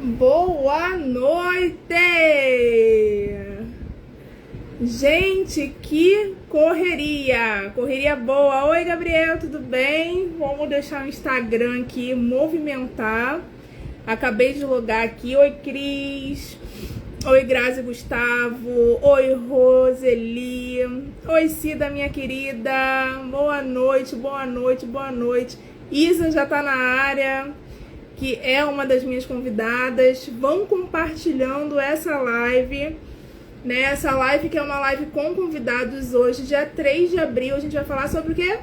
Boa noite! Gente, que correria! Correria boa! Oi, Gabriel, tudo bem? Vamos deixar o Instagram aqui movimentar. Acabei de logar aqui. Oi, Cris. Oi, Grazi Gustavo. Oi, Roseli. Oi, Cida, minha querida. Boa noite, boa noite, boa noite. Isa já tá na área, que é uma das minhas convidadas. Vão compartilhando essa live, né? Essa live que é uma live com convidados hoje, dia 3 de abril. A gente vai falar sobre o quê?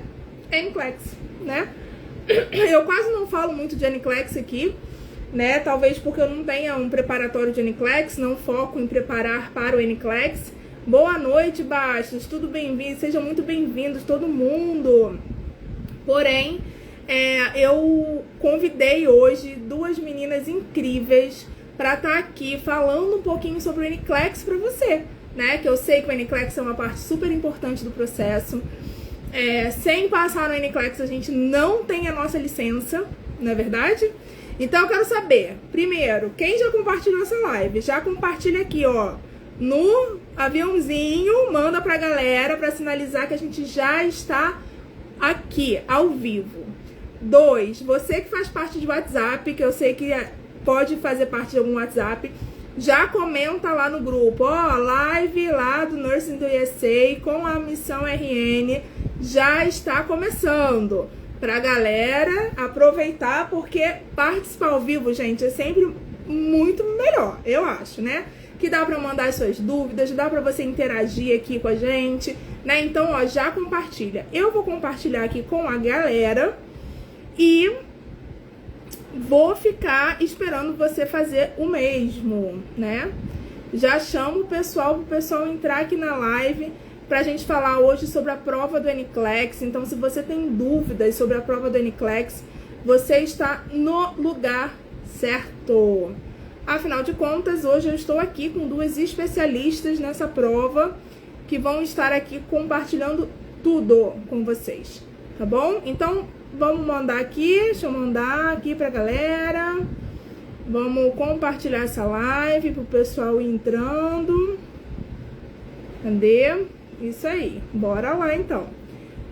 NCLEX, né? Eu quase não falo muito de NCLEX aqui, né? Talvez porque eu não tenha um preparatório de NCLEX, não foco em preparar para o NCLEX. Boa noite, Bastos, tudo bem-vindo? Sejam muito bem-vindos, todo mundo. Porém, eu convidei hoje duas meninas incríveis para estar aqui falando um pouquinho sobre o NCLEX para você, né? Que eu sei que o NCLEX é uma parte super importante do processo. Sem passar no NCLEX a gente não tem a nossa licença, não é verdade? Então eu quero saber, primeiro, quem já compartilhou essa live? Já compartilha aqui, ó, no aviãozinho, manda pra galera para sinalizar que a gente já está aqui, ao vivo. 2, você que faz parte de WhatsApp, que eu sei que pode fazer parte de algum WhatsApp, já comenta lá no grupo, ó, live lá do Nursing do USA com a missão RN já está começando. Pra galera aproveitar, porque participar ao vivo, gente, é sempre muito melhor, eu acho, né? Que dá pra mandar as suas dúvidas, dá pra você interagir aqui com a gente, né? Então, ó, já compartilha. Eu vou compartilhar aqui com a galera e vou ficar esperando você fazer o mesmo, né? Já chamo o pessoal pro pessoal entrar aqui na live pra gente falar hoje sobre a prova do NCLEX. Então, se você tem dúvidas sobre a prova do NCLEX, você está no lugar certo. Afinal de contas, hoje eu estou aqui com duas especialistas nessa prova que vão estar aqui compartilhando tudo com vocês, tá bom? Então, vamos mandar aqui, deixa eu mandar aqui pra galera. Vamos compartilhar essa live pro pessoal ir entrando. Cadê? Isso aí, bora lá então.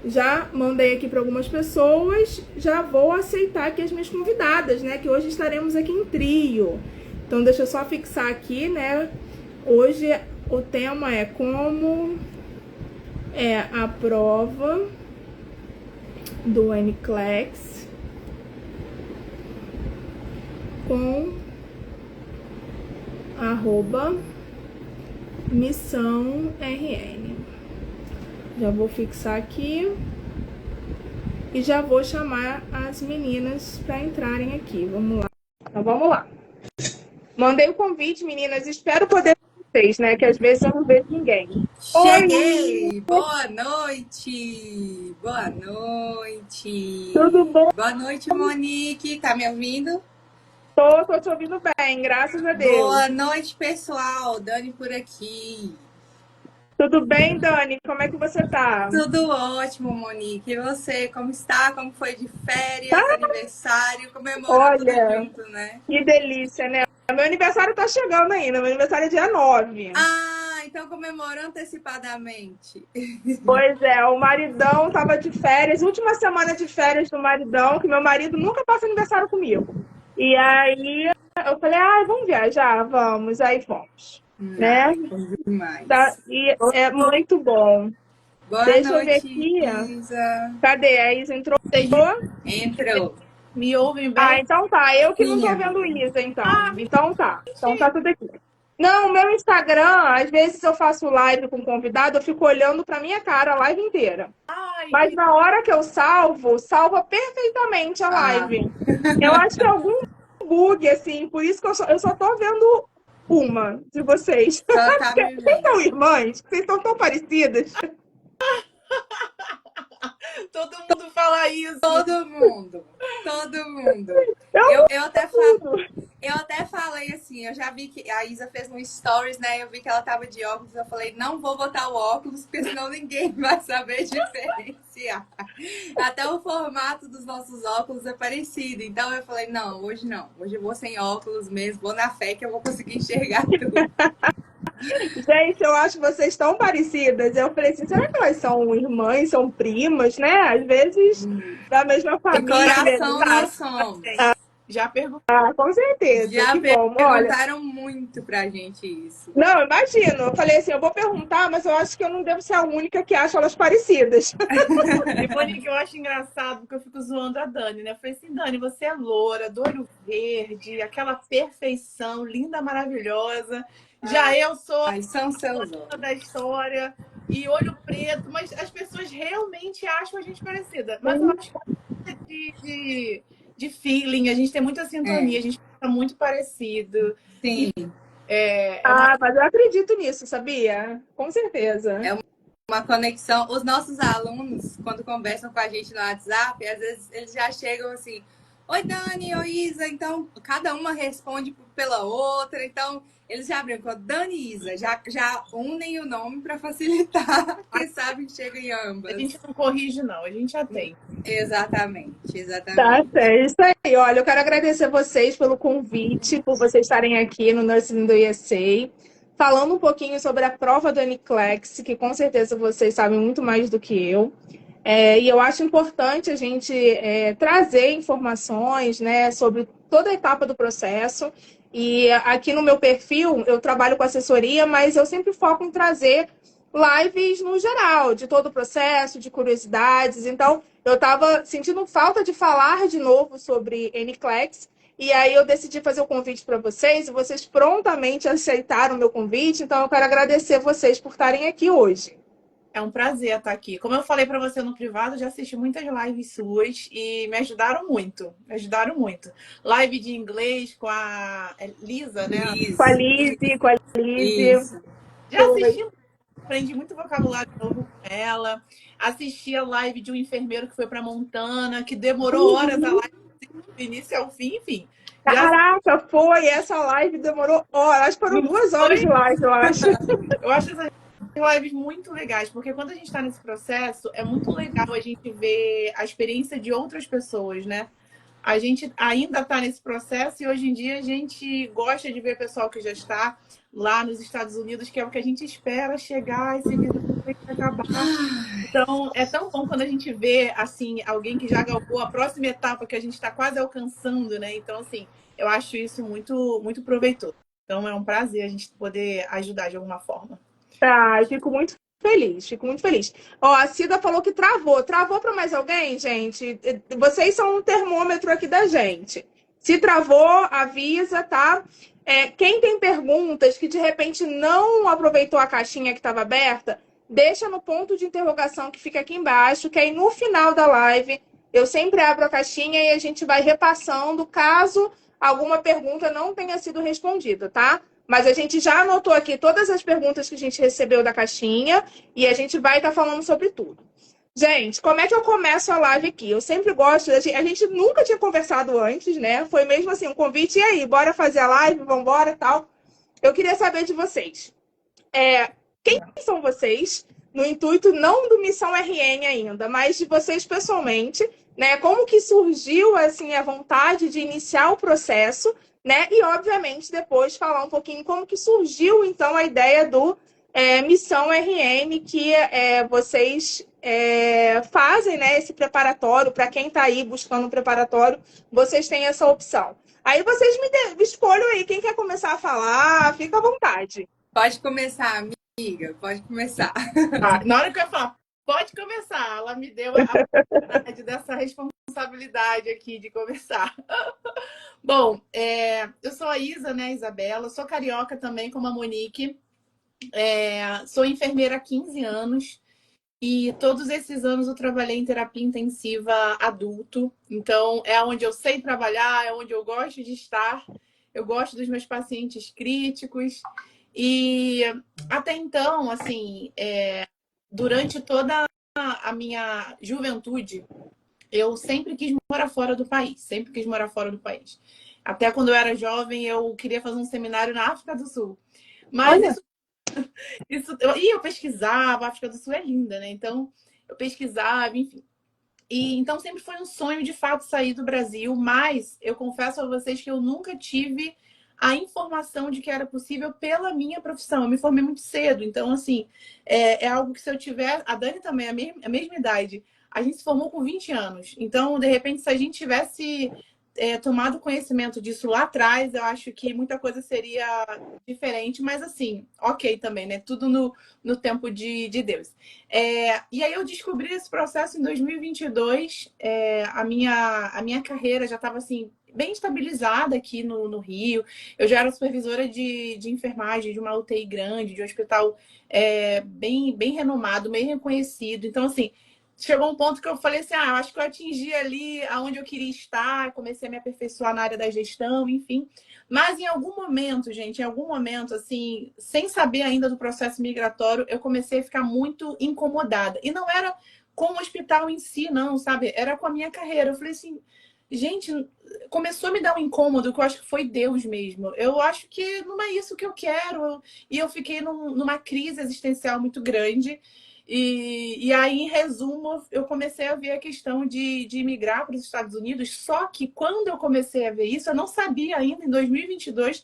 Já mandei aqui para algumas pessoas, já vou aceitar aqui as minhas convidadas, né? Que hoje estaremos aqui em trio. Então deixa eu só fixar aqui, né? Hoje o tema é como é a prova do NCLEX com @missão RN. Já vou fixar aqui e já vou chamar as meninas para entrarem aqui. Vamos lá. Então vamos lá. Mandei o convite, meninas. Espero poder ver vocês, né? Que às vezes eu não vejo ninguém. Cheguei! Oi! Boa noite! Boa noite! Tudo bom? Boa noite, Monique! Tá me ouvindo? Tô te ouvindo bem, graças a Deus. Boa noite, pessoal! Dani por aqui. Tudo bem, Dani? Como é que você tá? Tudo ótimo, Monique. E você, como está? Como foi de férias, aniversário? Comemorar tudo Olha, junto, né? que delícia, né? Meu aniversário tá chegando ainda. Meu aniversário é dia 9. Ah, então comemora antecipadamente. Pois é, o maridão tava de férias, última semana de férias do maridão, que meu marido nunca passa aniversário comigo. E aí eu falei, vamos viajar? Vamos. Aí fomos, né? Demais. E é muito bom. Boa Deixa noite, eu ver aqui. Isa. Cadê? A Isa entrou? Entrou. Me ouvem bem? Então tá. Eu que não tô vendo Isa, então. Então tá. Então tá tudo aqui. Não, meu Instagram, às vezes eu faço live com convidado, eu fico olhando pra minha cara a live inteira. Mas na hora que eu salva perfeitamente a live. Eu acho que é algum bug, assim, por isso que eu só tô vendo uma de vocês. Tá Vocês são irmãs? Vocês são tão parecidas? Todo mundo fala isso. Todo mundo. Eu até falei assim, eu já vi que a Isa fez no stories, né? Eu vi que ela tava de óculos, eu falei, não vou botar o óculos, porque senão ninguém vai saber diferenciar. Até o formato dos nossos óculos é parecido. Então eu falei, não. Hoje eu vou sem óculos mesmo, vou na fé que eu vou conseguir enxergar tudo. Gente, eu acho vocês tão parecidas. Eu falei assim, será que elas são irmãs, são primas, né? Às vezes da mesma De família. coração nós somos. Já perguntei. Ah, com certeza. Já Que bom. Olha, perguntaram muito pra gente isso. não, imagino. Eu falei assim, eu vou perguntar, mas eu acho que eu não devo ser a única que acha elas parecidas. E, Monique, eu acho engraçado porque eu fico zoando a Dani, né? Eu falei assim, Dani, você é loura, do olho verde, aquela perfeição, linda, maravilhosa. Já eu sou Aí são seus a olhos. da história e olho preto, mas as pessoas realmente acham a gente parecida. Mas eu acho que é de feeling, a gente tem muita sintonia, a gente fica muito parecido. Sim. É uma... Ah, mas eu acredito nisso, sabia? Com certeza. É uma conexão. Os nossos alunos, quando conversam com a gente no WhatsApp, às vezes eles já chegam assim: oi, Dani, oi, Isa. Então, cada uma responde pela outra. Então, eles já brincam, Dani e Isa, já unem o nome para facilitar, porque sabem que chega em ambas. A gente não corrige, não, a gente já tem. Exatamente, Tá exatamente. certo, isso aí. Olha, eu quero agradecer vocês pelo convite, por vocês estarem aqui no Nursing do USA, falando um pouquinho sobre a prova do NCLEX, que com certeza vocês sabem muito mais do que eu. E eu acho importante a gente trazer informações, né, sobre toda a etapa do processo. E aqui no meu perfil, eu trabalho com assessoria, mas eu sempre foco em trazer lives no geral, de todo o processo, de curiosidades. Então, eu estava sentindo falta de falar de novo sobre NCLEX, e aí eu decidi fazer o convite para vocês, e vocês prontamente aceitaram o meu convite, então eu quero agradecer vocês por estarem aqui hoje. É um prazer estar aqui. Como eu falei para você no privado, já assisti muitas lives suas e me ajudaram muito. Me ajudaram muito. Live de inglês com a Lisa, né? Com a Lise. Isso. Já assisti, aprendi muito vocabulário novo com ela. Assisti a live de um enfermeiro que foi para Montana, que demorou horas a live do início ao fim, enfim. Caraca, foi! Essa live demorou horas. Acho que foram 2 horas de live, eu acho. Eu acho essas lives muito legais, porque quando a gente está nesse processo, é muito legal a gente ver a experiência de outras pessoas, né? A gente ainda está nesse processo e hoje em dia a gente gosta de ver o pessoal que já está lá nos Estados Unidos, que é o que a gente espera chegar, esse vírus vai acabar. Então, é tão bom quando a gente vê, assim, alguém que já galgou a próxima etapa que a gente está quase alcançando, né? Então, assim, eu acho isso muito, muito proveitoso. Então, é um prazer a gente poder ajudar de alguma forma. Tá, fico muito feliz, fico muito feliz. Ó, a Cida falou que travou. Travou para mais alguém, gente? Vocês são um termômetro aqui da gente. Se travou, avisa, tá? Quem tem perguntas que de repente não aproveitou a caixinha que estava aberta, deixa no ponto de interrogação que fica aqui embaixo, que aí no final da live eu sempre abro a caixinha e a gente vai repassando caso alguma pergunta não tenha sido respondida, tá? Mas a gente já anotou aqui todas as perguntas que a gente recebeu da caixinha e a gente vai estar falando sobre tudo. Gente, como é que eu começo a live aqui? Eu sempre gosto, a gente nunca tinha conversado antes, né? Foi mesmo assim, um convite, e aí, bora fazer a live, vambora e tal. Eu queria saber de vocês. Quem são vocês? No intuito não do Missão RN ainda, mas de vocês pessoalmente, né? Como que surgiu, assim, a vontade de iniciar o processo, né? E, obviamente, depois falar um pouquinho como que surgiu, então, a ideia do Missão RN, que vocês fazem, né, esse preparatório. Para quem está aí buscando um preparatório, vocês têm essa opção. Aí vocês escolham aí quem quer começar a falar, fica à vontade. Pode começar, amiga, pode começar. Na hora que eu ia falar, pode começar, ela me deu a oportunidade dessa responsabilidade aqui de começar. Bom, eu sou a Isa, né, Isabela, sou carioca também, como a Monique. Sou enfermeira há 15 anos e todos esses anos eu trabalhei em terapia intensiva adulto. Então, é onde eu sei trabalhar, é onde eu gosto de estar. Eu gosto dos meus pacientes críticos. E até então, assim, durante toda a minha juventude, eu sempre quis morar fora do país. Sempre quis morar fora do país. Até quando eu era jovem, eu queria fazer um seminário na África do Sul. Mas Olha. eu pesquisava, a África do Sul é linda, né? Então, eu pesquisava, enfim. E então sempre foi um sonho de fato sair do Brasil, mas eu confesso a vocês que eu nunca tive a informação de que era possível pela minha profissão. Eu me formei muito cedo, então assim, é algo que se eu tiver, a Dani também, a mesma idade, a gente se formou com 20 anos. Então, de repente, se a gente tivesse tomado conhecimento disso lá atrás, eu acho que muita coisa seria diferente, mas assim, ok também, né? Tudo no tempo de Deus. E aí eu descobri esse processo em 2022. A minha carreira já estava assim, bem estabilizada aqui no Rio. Eu já era supervisora de enfermagem de uma UTI grande, de um hospital bem renomado, bem reconhecido. Então, assim, chegou um ponto que eu falei assim, eu acho que eu atingi ali aonde eu queria estar, comecei a me aperfeiçoar na área da gestão, enfim. Mas em algum momento, gente, em algum momento, assim, sem saber ainda do processo migratório, eu comecei a ficar muito incomodada. E não era com o hospital em si, não, sabe? Era com a minha carreira. Eu falei assim, gente, começou a me dar um incômodo que eu acho que foi Deus mesmo. Eu acho que não é isso que eu quero. E eu fiquei numa crise existencial muito grande. E aí, em resumo, eu comecei a ver a questão de migrar para os Estados Unidos. Só que quando eu comecei a ver isso, eu não sabia ainda, em 2022,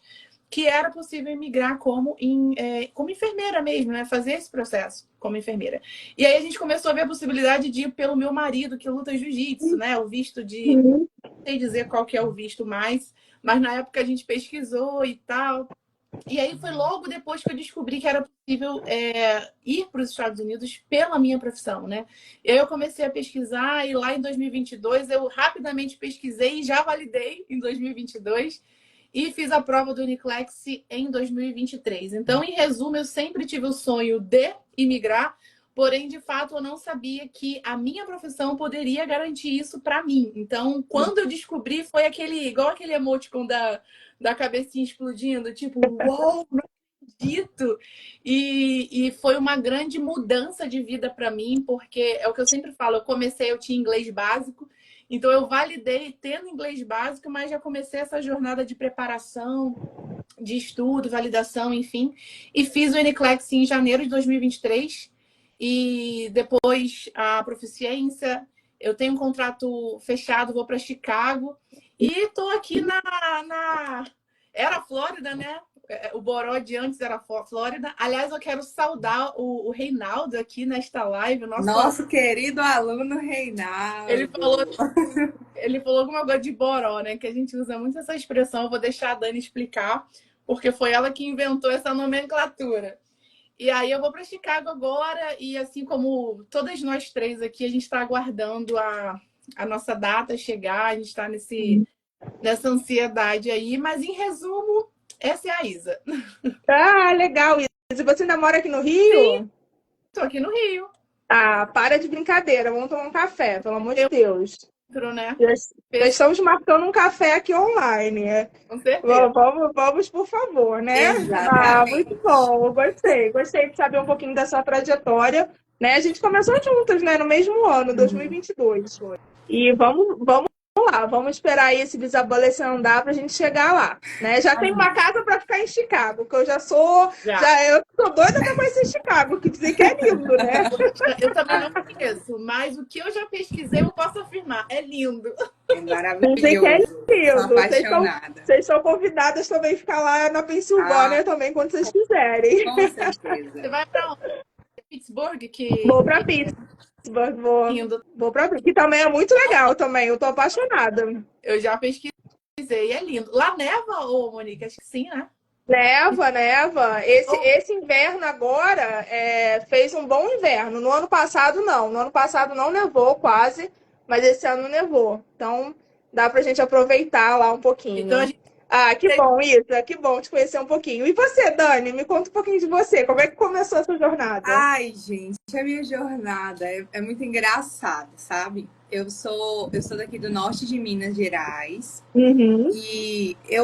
que era possível emigrar como enfermeira mesmo, né? Fazer esse processo como enfermeira. E aí a gente começou a ver a possibilidade de ir pelo meu marido, que luta jiu-jitsu, né? O visto de... Não sei dizer qual que é o visto mais, mas na época a gente pesquisou e tal. E aí foi logo depois que eu descobri que era possível ir para os Estados Unidos pela minha profissão, né? E aí eu comecei a pesquisar e lá em 2022 eu rapidamente pesquisei e já validei em 2022 e fiz a prova do Uniclex em 2023. Então, em resumo, eu sempre tive o sonho de imigrar, porém, de fato, eu não sabia que a minha profissão poderia garantir isso para mim. Então, quando eu descobri, foi igual aquele emoticon da cabecinha explodindo, tipo, uou, não acredito! E foi uma grande mudança de vida para mim, porque é o que eu sempre falo, eu tinha inglês básico, então eu validei tendo inglês básico, mas já comecei essa jornada de preparação, de estudo, validação, enfim, e fiz o NCLEX em janeiro de 2023, e depois a proficiência, eu tenho um contrato fechado, vou para Chicago, e estou aqui Era Flórida, né? O Boró de antes era Flórida. Aliás, eu quero saudar o Reinaldo aqui nesta live. Nosso querido aluno Reinaldo. Ele falou alguma coisa de Boró, né? Que a gente usa muito essa expressão. Eu vou deixar a Dani explicar, porque foi ela que inventou essa nomenclatura. E aí eu vou para Chicago agora, e assim como todas nós três aqui, a gente está aguardando a nossa data chegar, a gente está nessa ansiedade aí, mas em resumo, essa é a Isa. Ah, legal, Isa. E você ainda mora aqui no Rio? Estou aqui no Rio. Ah, para de brincadeira. Vamos tomar um café, pelo amor de Deus. Né? Já estamos marcando um café aqui online. Com certeza. Vamos, por favor, né? Exatamente. Muito bom. Gostei de saber um pouquinho da sua trajetória. Né? A gente começou juntas, né? No mesmo ano, 2022. E vamos lá, vamos esperar aí esse bisabolecer andar pra gente chegar lá, né? Já tem uma casa para ficar em Chicago, que eu eu tô doida pra conhecer Chicago, que dizem que é lindo, né? Eu também não conheço, mas o que eu já pesquisei, eu posso afirmar, é lindo. É maravilhoso. Dizem que é lindo. Apaixonada. Vocês são convidadas também a ficar lá na Pensilvânia também, quando vocês quiserem. Com certeza. Você vai pra onde? Pittsburgh? Vou pra Pittsburgh. Vou pra que também é muito legal também. Eu tô apaixonada. Eu já pesquisei, é lindo. Lá neva, ô Monique? Acho que sim, né? Neva. Esse inverno agora fez um bom inverno. No ano passado não. No ano passado não nevou quase, mas esse ano nevou. Então dá pra gente aproveitar lá um pouquinho. Então, que bom, Isa. Que bom te conhecer um pouquinho. E você, Dani? Me conta um pouquinho de você. Como é que começou essa jornada? Ai, gente, a minha jornada é muito engraçada, sabe? Eu sou daqui do norte de Minas Gerais. Uhum. E eu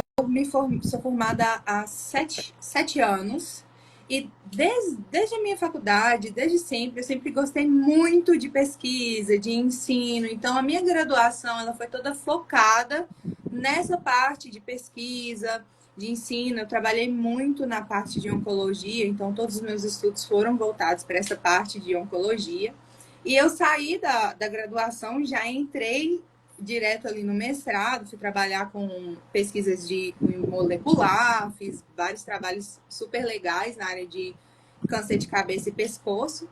sou formada há 7 anos. E desde a minha faculdade, desde sempre, eu sempre gostei muito de pesquisa, de ensino. Então, a minha graduação ela foi toda focada nessa parte de pesquisa, de ensino. Eu trabalhei muito na parte de oncologia, então todos os meus estudos foram voltados para essa parte de oncologia. E eu saí da graduação, já entrei direto ali no mestrado, fui trabalhar com pesquisas de molecular, fiz vários trabalhos super legais na área de câncer de cabeça e pescoço.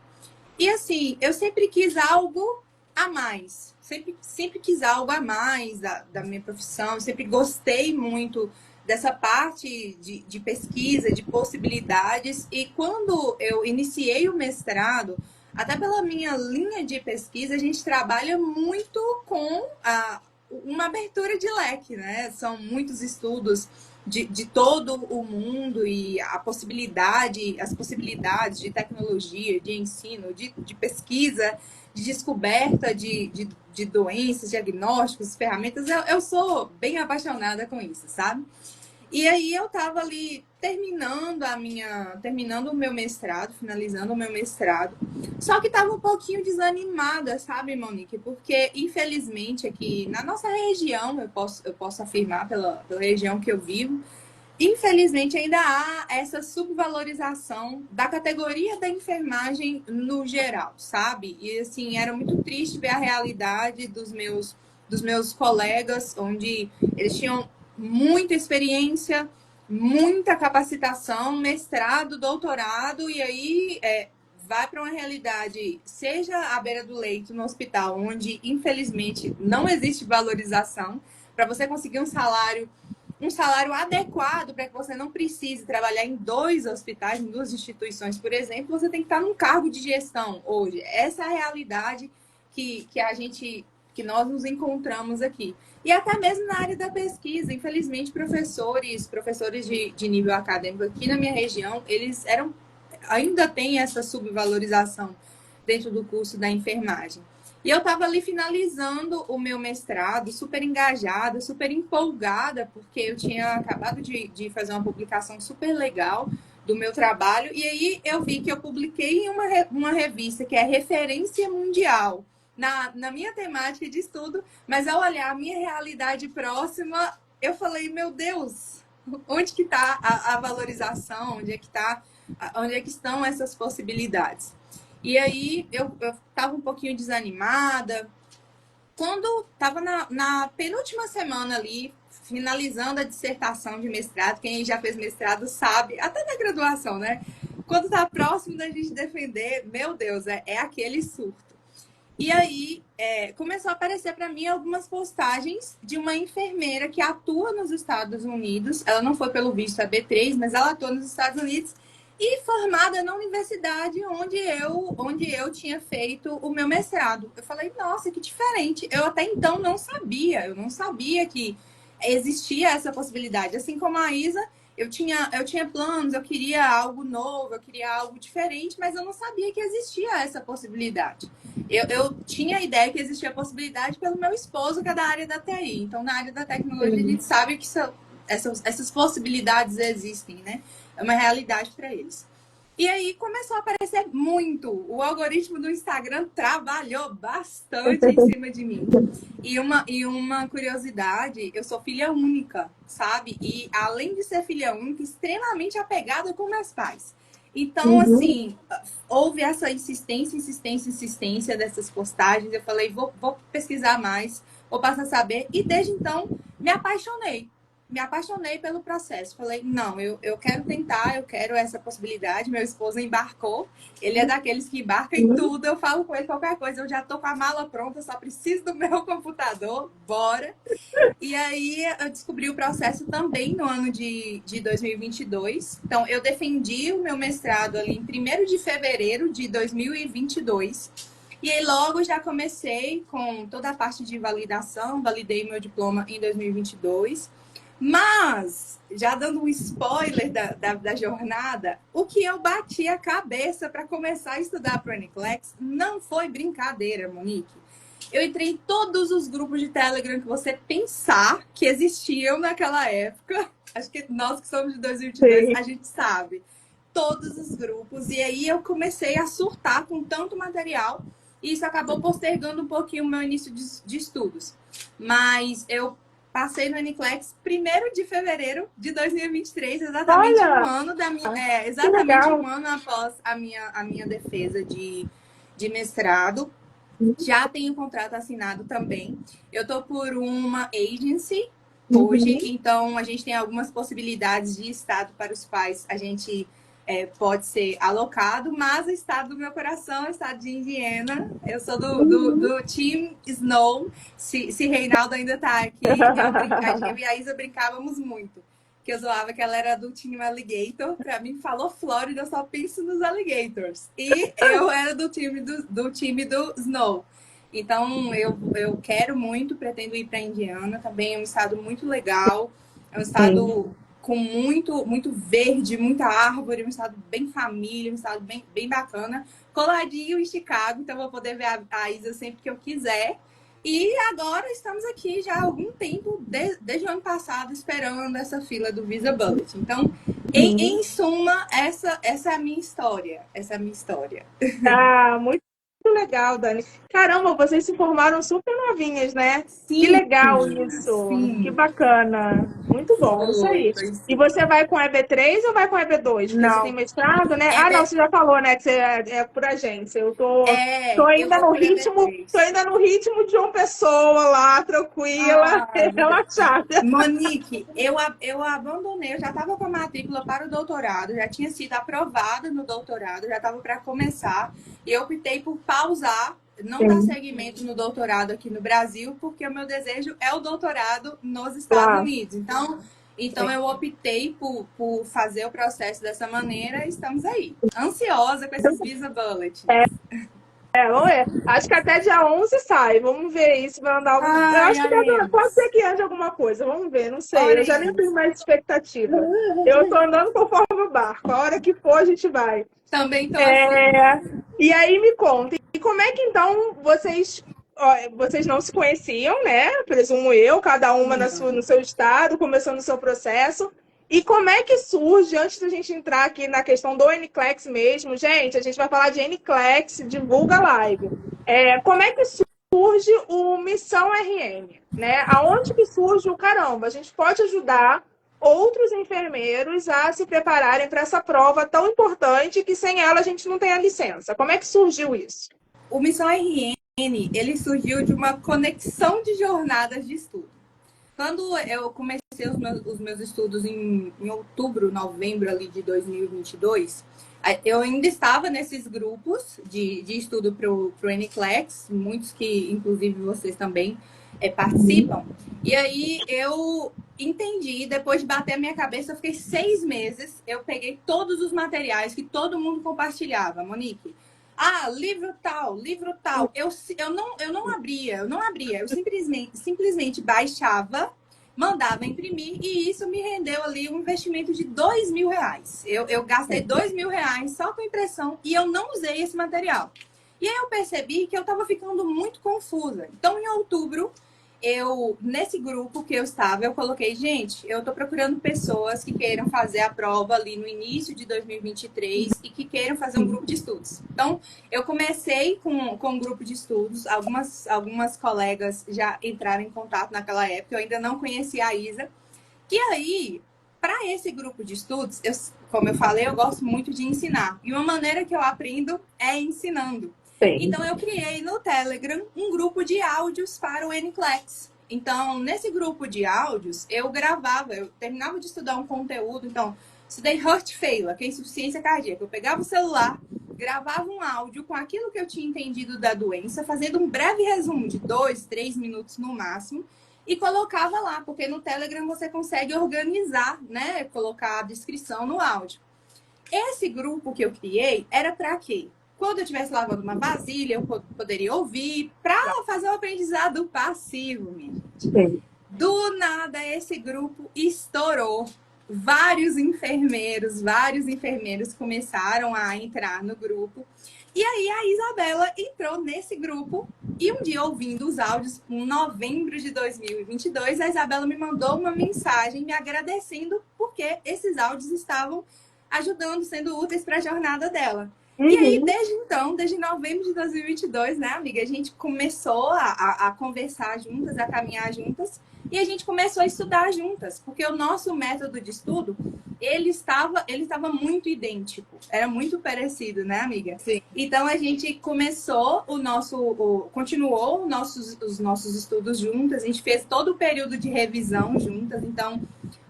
E assim, eu sempre quis algo a mais. Sempre quis algo a mais da minha profissão. Sempre gostei muito dessa parte de pesquisa, de possibilidades. E quando eu iniciei o mestrado, até pela minha linha de pesquisa, a gente trabalha muito com uma abertura de leque, né? São muitos estudos de todo o mundo e as possibilidades de tecnologia, de ensino, de pesquisa, de descoberta de doenças, diagnósticos, ferramentas. Eu sou bem apaixonada com isso, sabe? E aí eu estava ali terminando o meu mestrado, finalizando o meu mestrado. Só que estava um pouquinho desanimada, sabe, Monique? Porque, infelizmente, aqui na nossa região, eu posso afirmar pela região que eu vivo, infelizmente ainda há essa subvalorização da categoria da enfermagem no geral, sabe? E assim, era muito triste ver a realidade dos meus colegas, onde eles tinham muita experiência, muita capacitação, mestrado, doutorado, e aí vai para uma realidade, seja à beira do leito no hospital, onde infelizmente não existe valorização, para você conseguir um salário adequado para que você não precise trabalhar em 2 hospitais, em 2 instituições, por exemplo, você tem que estar num cargo de gestão hoje. Essa é a realidade que nós nos encontramos aqui. E até mesmo na área da pesquisa, infelizmente, professores de nível acadêmico aqui na minha região, ainda têm essa subvalorização dentro do curso da enfermagem. E eu estava ali finalizando o meu mestrado, super engajada, super empolgada, porque eu tinha acabado de fazer uma publicação super legal do meu trabalho. E aí eu vi que eu publiquei em uma revista que é referência mundial na minha temática de estudo, mas ao olhar a minha realidade próxima, eu falei, meu Deus, onde que está a valorização? Onde é que estão essas possibilidades? E aí eu estava um pouquinho desanimada. Quando estava na penúltima semana ali, finalizando a dissertação de mestrado, quem já fez mestrado sabe, até na graduação, né? Quando está próximo da gente defender, meu Deus, é aquele surto. E aí começou a aparecer para mim algumas postagens de uma enfermeira que atua nos Estados Unidos. Ela não foi pelo visto a B3, mas ela atua nos Estados Unidos e formada na universidade onde eu tinha feito o meu mestrado. Eu falei, nossa, que diferente. Eu até então não sabia que existia essa possibilidade. Assim como a Isa, eu tinha planos, eu queria algo novo, eu queria algo diferente, mas eu não sabia que existia essa possibilidade. Eu tinha a ideia que existia a possibilidade pelo meu esposo, que é da área da TI. Então, na área da tecnologia, a gente sabe que essas possibilidades existem, né? É uma realidade para eles. E aí começou a aparecer muito. O algoritmo do Instagram trabalhou bastante em cima de mim. E uma curiosidade, eu sou filha única, sabe? E além de ser filha única, extremamente apegada com meus pais. Então, assim, houve essa insistência dessas postagens. Eu falei, vou pesquisar mais, vou passar a saber. E desde então, me apaixonei pelo processo. Falei, não, eu quero tentar, eu quero essa possibilidade. Meu esposo embarcou, ele é daqueles que embarca em tudo. Eu falo com ele qualquer coisa, eu já tô com a mala pronta, só preciso do meu computador, bora. E aí eu descobri o processo também no ano de 2022. Então, eu defendi o meu mestrado ali em 1º de fevereiro de 2022. E aí logo já comecei com toda a parte de validação, validei meu diploma em 2022. Mas, já dando um spoiler da jornada, o que eu bati a cabeça para começar a estudar para o NCLEX não foi brincadeira, Monique. Eu entrei em todos os grupos de Telegram que você pensar que existiam naquela época. Acho que nós que somos de 2022, a gente sabe. Todos os grupos. E aí eu comecei a surtar com tanto material. E isso acabou postergando um pouquinho o meu início de estudos. Mas eu passei no NCLEX 1º de fevereiro de 2023, exatamente um ano da minha, exatamente um ano após a minha defesa de mestrado. Já tenho contrato assinado também. Eu tô por uma agency hoje, então a gente tem algumas possibilidades de estado para os quais a gente pode ser alocado, mas o estado do meu coração é o estado de Indiana. Eu sou do Team Snow. Se Reinaldo ainda tá aqui, eu e a Isa brincávamos muito. Que eu zoava que ela era do time Alligator. Pra mim, falou Flórida, eu só penso nos Alligators. E eu era do time do Snow. Então, eu quero muito, pretendo ir para Indiana. Também é um estado muito legal. É um estado com muito verde, muita árvore, um estado bem família, um estado bem bacana. Coladinho em Chicago, então eu vou poder ver a Isa sempre que eu quiser. E agora estamos aqui já há algum tempo, desde o ano passado, esperando essa fila do Visa Bullet. Então, em suma, essa é a minha história. Essa é a minha história. Ah, muito legal, Dani. Caramba, vocês se formaram super novinhas, né? Sim, que legal isso. sim. Que bacana. Muito bom, isso aí. E você vai com EB3 ou vai com EB2? Porque você tem mestrado, né? Ah, não, você já falou, né? Que você é por agência. Eu tô ainda no ritmo, de uma pessoa lá, tranquila, relaxada. Monique, eu abandonei, eu já estava com a matrícula para o doutorado, já tinha sido aprovada no doutorado, já estava para começar, e eu optei por pausar, não dar seguimento no doutorado aqui no Brasil, porque o meu desejo é o doutorado nos Estados Unidos. Então eu optei por fazer o processo dessa maneira e estamos aí, ansiosa com esses Visa Bullet. Vamos ver. Acho que até dia 11 sai. Vamos ver isso. Vai andar algum... Eu acho que pode ser que ande alguma coisa. Vamos ver, não sei. Eu já nem tenho mais expectativa. Eu tô andando conforme o barco. A hora que for, a gente vai. Também tô assim. E aí me contem. E como é que então vocês não se conheciam, né? Presumo eu, cada uma no seu estado, começando o seu processo. E como é que surge, antes da gente entrar aqui na questão do NCLEX mesmo, gente, a gente vai falar de NCLEX, divulga live. Como é que surge o Missão RN, né? Aonde que surge o caramba? A gente pode ajudar outros enfermeiros a se prepararem para essa prova tão importante que sem ela a gente não tem a licença. Como é que surgiu isso? O Missão RN, ele surgiu de uma conexão de jornadas de estudo. Quando eu comecei os meus estudos em outubro, novembro ali de 2022, eu ainda estava nesses grupos de estudo para o NCLEX, muitos que, inclusive, vocês também participam. E aí eu entendi, depois de bater a minha cabeça, eu fiquei 6 meses, eu peguei todos os materiais que todo mundo compartilhava, Monique. Livro tal. Eu não abria. Eu simplesmente baixava, mandava imprimir e isso me rendeu ali um investimento de R$2.000. Eu gastei R$2.000 só com impressão e eu não usei esse material. E aí eu percebi que eu estava ficando muito confusa. Então, em outubro, nesse grupo que eu estava, eu coloquei, gente, eu estou procurando pessoas que queiram fazer a prova ali no início de 2023 e que queiram fazer um grupo de estudos. Então, eu comecei com um grupo de estudos, algumas colegas já entraram em contato naquela época, eu ainda não conhecia a Isa. E aí, para esse grupo de estudos, como eu falei, eu gosto muito de ensinar. E uma maneira que eu aprendo é ensinando. Então, eu criei no Telegram um grupo de áudios para o NCLEX. Então, nesse grupo de áudios, eu terminava de estudar um conteúdo. Então, estudei heart failure, que é insuficiência cardíaca. Eu pegava o celular, gravava um áudio com aquilo que eu tinha entendido da doença, fazendo um breve resumo de 2, 3 minutos no máximo, e colocava lá, porque no Telegram você consegue organizar, né? Colocar a descrição no áudio. Esse grupo que eu criei era para quê? Quando eu estivesse lavando uma vasilha, eu poderia ouvir para fazer o aprendizado passivo, minha gente. Do nada, esse grupo estourou. Vários enfermeiros começaram a entrar no grupo. E aí a Isabela entrou nesse grupo e um dia, ouvindo os áudios, em novembro de 2022, a Isabela me mandou uma mensagem me agradecendo porque esses áudios estavam ajudando, sendo úteis para a jornada dela. E aí, desde novembro de 2022, né, amiga, a gente começou a conversar juntas, a caminhar juntas. E a gente começou a estudar juntas, porque o nosso método de estudo, ele estava muito idêntico, era muito parecido, né, amiga? Sim. Então a gente começou continuou os nossos estudos juntas, a gente fez todo o período de revisão juntas. Então,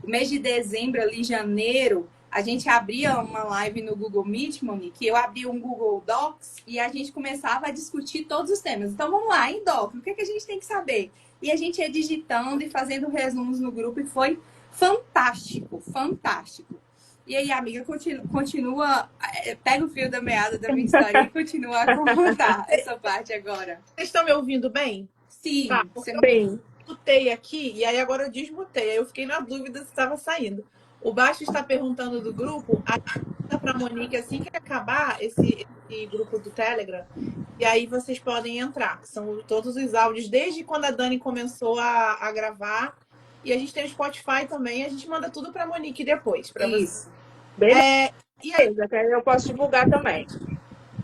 o mês de dezembro, ali, janeiro, a gente abria uma live no Google Meet, Monique, eu abria um Google Docs e a gente começava a discutir todos os temas. Então, vamos lá, em Doc, o que a gente tem que saber? E a gente ia digitando e fazendo resumos no grupo e foi fantástico, fantástico. E aí, amiga, continua, pega o fio da meada da minha história e continua a contar essa parte agora. Vocês estão me ouvindo bem? Sim. Tá, Você... eu mutei aqui e aí agora eu desmutei. Aí eu fiquei na dúvida se estava saindo. O Baixo está perguntando do grupo. Para a Monique, assim que acabar esse grupo do Telegram, e aí vocês podem entrar, que são todos os áudios, desde quando a Dani começou a gravar. E a gente tem o Spotify também, a gente manda tudo para a Monique depois. Para Isso. Beleza, e aí, que aí eu posso divulgar também.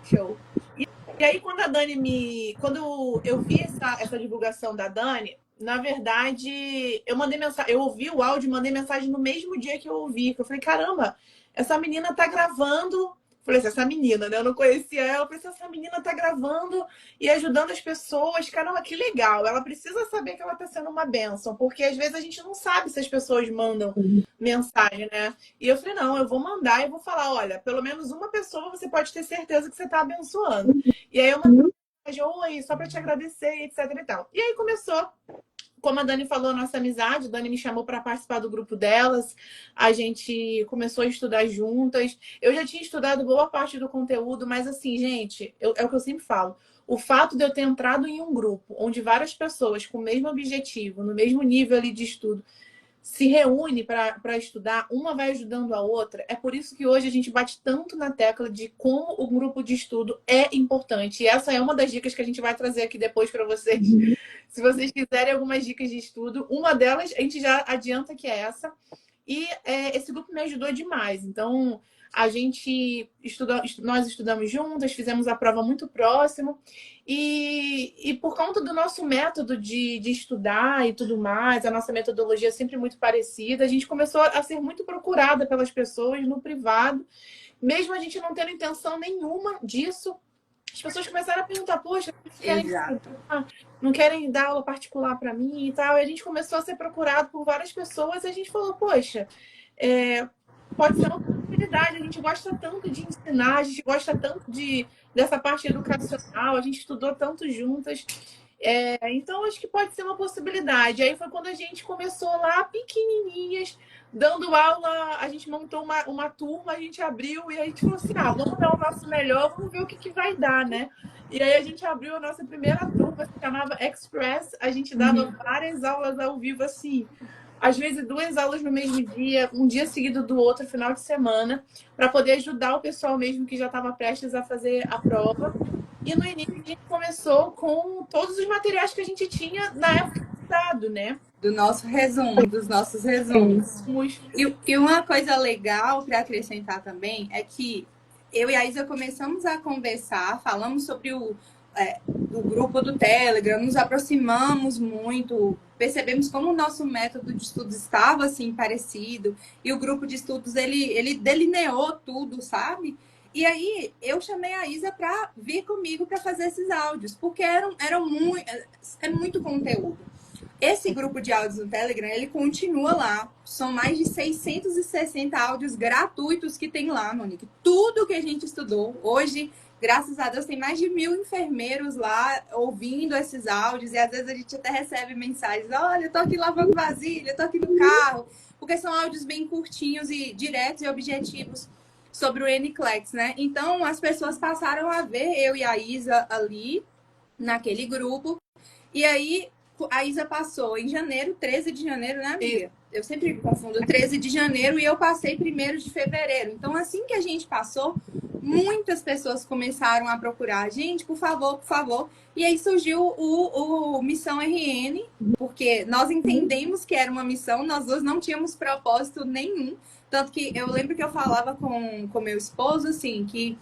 show. E aí, quando a Dani quando eu vi essa divulgação da Dani, na verdade, eu mandei mensagem, eu ouvi o áudio e mandei mensagem no mesmo dia que eu ouvi. Eu falei, caramba, essa menina tá gravando. Falei assim, essa menina, né? Eu não conhecia ela. Eu falei assim, essa menina tá gravando e ajudando as pessoas. Caramba, que legal. Ela precisa saber que ela tá sendo uma bênção, porque às vezes a gente não sabe se as pessoas mandam mensagem, né? E eu falei, não, eu vou mandar e vou falar, olha, pelo menos uma pessoa você pode ter certeza que você tá abençoando. E aí eu mandei mensagem, oi, só pra te agradecer, etc e tal. E aí começou. Como a Dani falou, a nossa amizade, a Dani me chamou para participar do grupo delas, a gente começou a estudar juntas. Eu já tinha estudado boa parte do conteúdo, mas assim, gente, é o que eu sempre falo. O fato de eu ter entrado em um grupo onde várias pessoas com o mesmo objetivo, no mesmo nível ali de estudo, se reúne para estudar, uma vai ajudando a outra. É por isso que hoje a gente bate tanto na tecla de como o grupo de estudo é importante. E essa é uma das dicas que a gente vai trazer aqui depois para vocês. Se vocês quiserem algumas dicas de estudo, uma delas a gente já adianta que é essa. E esse grupo me ajudou demais. Então, a gente nós estudamos juntas, fizemos a prova muito próximo. E por conta do nosso método de estudar e tudo mais, a nossa metodologia é sempre muito parecida, a gente começou a ser muito procurada pelas pessoas no privado, mesmo a gente não tendo intenção nenhuma disso. As pessoas começaram a perguntar, poxa, não querem dar aula particular para mim e tal. E a gente começou a ser procurado por várias pessoas e a gente falou, poxa, pode ser uma possibilidade. A gente gosta tanto de ensinar, a gente gosta tanto dessa parte educacional, a gente estudou tanto juntas. Então, acho que pode ser uma possibilidade. Aí foi quando a gente começou lá, pequenininhas, dando aula, a gente montou uma turma, a gente abriu e a gente falou assim, vamos dar o nosso melhor, vamos ver o que vai dar, né? E aí a gente abriu a nossa primeira turma, se chamava Express, a gente dava várias aulas ao vivo, assim, às vezes 2 aulas no mesmo dia, um dia seguido do outro, final de semana, para poder ajudar o pessoal mesmo que já estava prestes a fazer a prova. E no início a gente começou com todos os materiais que a gente tinha na época do estado, né? Dos nossos resumos. E uma coisa legal para acrescentar também é que eu e a Isa começamos a conversar, falamos sobre o grupo do Telegram, nos aproximamos muito, percebemos como o nosso método de estudos estava assim parecido, e o grupo de estudos ele delineou tudo, sabe? E aí eu chamei a Isa para vir comigo para fazer esses áudios, porque é muito conteúdo. Esse grupo de áudios no Telegram, ele continua lá. São mais de 660 áudios gratuitos que tem lá, Monique. Tudo que a gente estudou. Hoje, graças a Deus, tem mais de 1.000 enfermeiros lá ouvindo esses áudios. E às vezes a gente até recebe mensagens. Olha, eu tô aqui lavando vasilha, eu tô aqui no carro. Porque são áudios bem curtinhos e diretos e objetivos sobre o NCLEX, né? Então, as pessoas passaram a ver eu e a Isa ali, naquele grupo. E aí, a Isa passou em janeiro, 13 de janeiro, né, amiga? Eu sempre confundo 13 de janeiro e eu passei 1º de fevereiro. Então, assim que a gente passou, muitas pessoas começaram a procurar a gente, por favor, por favor. E aí surgiu o Missão RN, porque nós entendemos que era uma missão, nós duas não tínhamos propósito nenhum. Tanto que eu lembro que eu falava com meu esposo, assim, que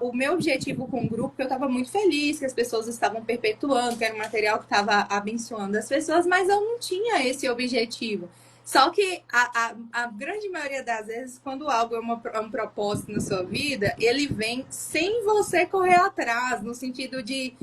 o meu objetivo com o grupo, que eu estava muito feliz que as pessoas estavam perpetuando, que era um material que estava abençoando as pessoas, mas eu não tinha esse objetivo. Só que a grande maioria das vezes, quando algo é um propósito na sua vida, ele vem sem você correr atrás, no sentido de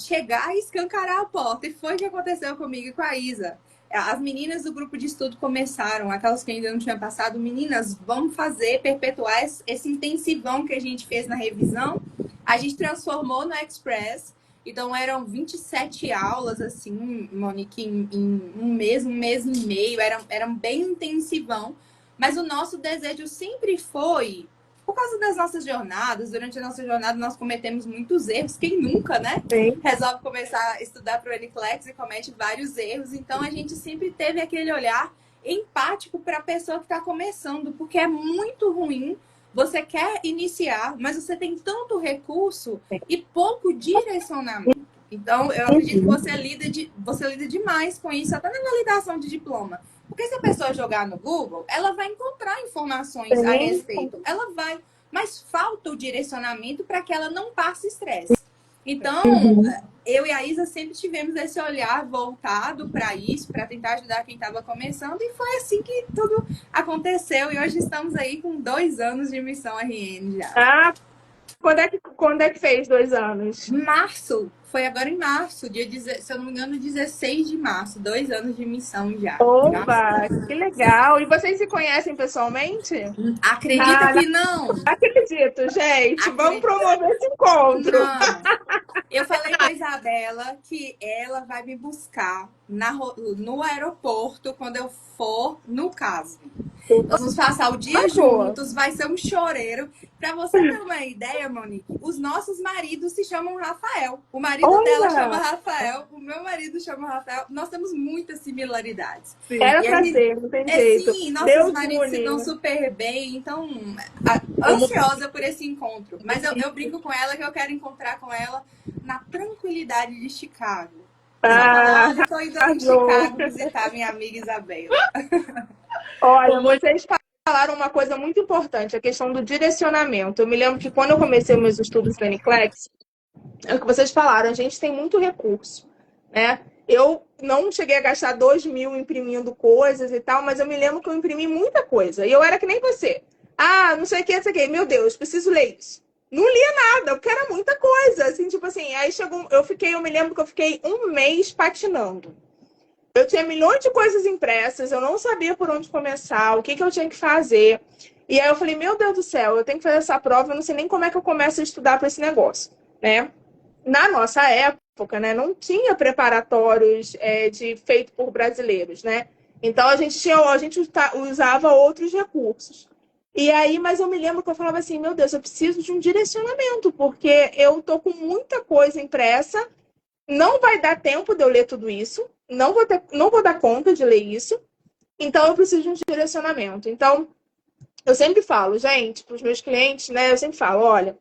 chegar e escancarar a porta. E foi o que aconteceu comigo e com a Isa. As meninas do grupo de estudo começaram, aquelas que ainda não tinham passado, meninas, vamos fazer, perpetuar esse intensivão que a gente fez na revisão. A gente transformou no Express. Então, eram 27 aulas, assim, Monique, em um mês e meio. Era bem intensivão. Mas o nosso desejo sempre foi, por causa das nossas jornadas, durante a nossa jornada nós cometemos muitos erros. Quem nunca, né? Sim. Resolve começar a estudar para o NCLEX e comete vários erros. Então, a gente sempre teve aquele olhar empático para a pessoa que está começando, porque é muito ruim. Você quer iniciar, mas você tem tanto recurso e pouco direcionamento. Então, eu acredito que você lida demais com isso, até na validação de diploma. Porque se a pessoa jogar no Google, ela vai encontrar informações a respeito. Ela vai, mas falta o direcionamento para que ela não passe estresse. Então, eu e a Isa sempre tivemos esse olhar voltado para isso, para tentar ajudar quem estava começando, e foi assim que tudo aconteceu. E hoje estamos aí com 2 anos de missão RN já. Ah, quando é que fez 2 anos? Março, foi agora em março, se eu não me engano, 16 de março, 2 anos de missão já. Oba, que legal! E vocês se conhecem pessoalmente? Acredita que não? Acredito, gente. Vamos promover esse encontro. Não. Eu falei com a Isabela que ela vai me buscar no aeroporto quando eu for no caso. Nós vamos passar o dia juntos, vai ser um choreiro. Pra você ter uma ideia, Monique, os nossos maridos se chamam Rafael. O marido dela chama Rafael, o meu marido chama Rafael. Nós temos muitas similaridades. Era pra ser, não tem jeito. Sim, nossos maridos se dão super bem, então ansiosa por esse encontro. Mas eu brinco com ela que eu quero encontrar com ela na tranquilidade de Chicago. Olha, tô indo em Chicago visitar minha amiga Isabela. Olha, vocês falaram uma coisa muito importante, a questão do direcionamento. Eu me lembro que quando eu comecei meus estudos no NCLEX, é o que vocês falaram, a gente tem muito recurso, né? Eu não cheguei a gastar 2.000 imprimindo coisas e tal, mas eu me lembro que eu imprimi muita coisa. E eu era que nem você. Ah, não sei o que, não sei o que. Meu Deus, preciso ler isso. Não lia nada, porque era muita coisa. Assim, tipo assim, aí chegou. Eu me lembro que eu fiquei 1 mês patinando. Eu tinha milhões de coisas impressas, eu não sabia por onde começar, o que eu tinha que fazer. E aí eu falei, meu Deus do céu, eu tenho que fazer essa prova, eu não sei nem como é que eu começo a estudar para esse negócio, né? Na nossa época, né, não tinha preparatórios feito por brasileiros, né? Então a gente usava outros recursos. E aí, mas eu me lembro que eu falava assim, meu Deus, eu preciso de um direcionamento, porque eu tô com muita coisa impressa, não vai dar tempo de eu ler tudo isso, não vou dar conta de ler isso, então eu preciso de um direcionamento. Então, eu sempre falo, gente, para os meus clientes, né, eu sempre falo, olha,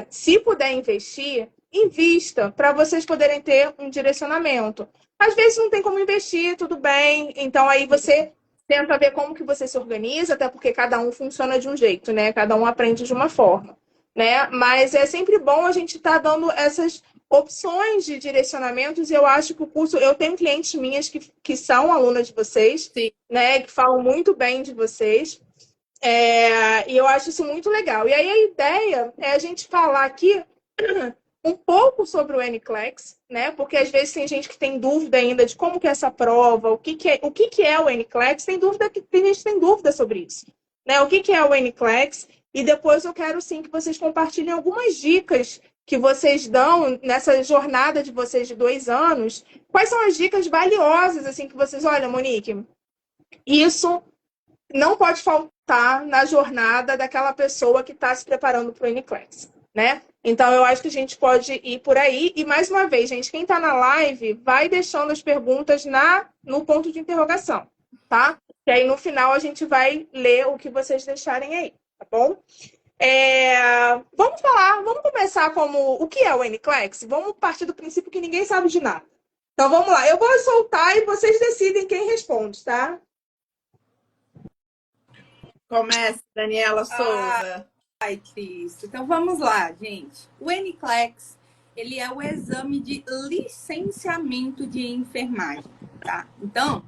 se puder investir, invista para vocês poderem ter um direcionamento. Às vezes não tem como investir, tudo bem, então aí você tenta ver como que você se organiza, até porque cada um funciona de um jeito, né? Cada um aprende de uma forma, né? Mas é sempre bom a gente estar dando essas opções de direcionamentos, e eu acho que o curso... Eu tenho clientes minhas que são alunas de vocês, Sim, né? Que falam muito bem de vocês. E eu acho isso muito legal. E aí a ideia é a gente falar aqui um pouco sobre o NCLEX, né? Porque às vezes tem gente que tem dúvida ainda de como que é essa prova, o que é o NCLEX, tem gente que tem dúvida sobre isso, né? O que é o NCLEX? E depois eu quero sim que vocês compartilhem algumas dicas que vocês dão nessa jornada de vocês de 2 anos. Quais são as dicas valiosas assim que vocês, olha, Monique, isso não pode faltar na jornada daquela pessoa que está se preparando para o NCLEX, né? Então, eu acho que a gente pode ir por aí. E, mais uma vez, gente, quem está na live, vai deixando as perguntas no ponto de interrogação, tá? E aí, no final, a gente vai ler o que vocês deixarem aí, tá bom? Vamos começar como o que é o NCLEX? Vamos partir do princípio que ninguém sabe de nada. Então, vamos lá. Eu vou soltar e vocês decidem quem responde, tá? Comece, Daniela Souza. Ai, Cristo. Então vamos lá, gente. O NCLEX, ele é o exame de licenciamento de enfermagem, tá? Então,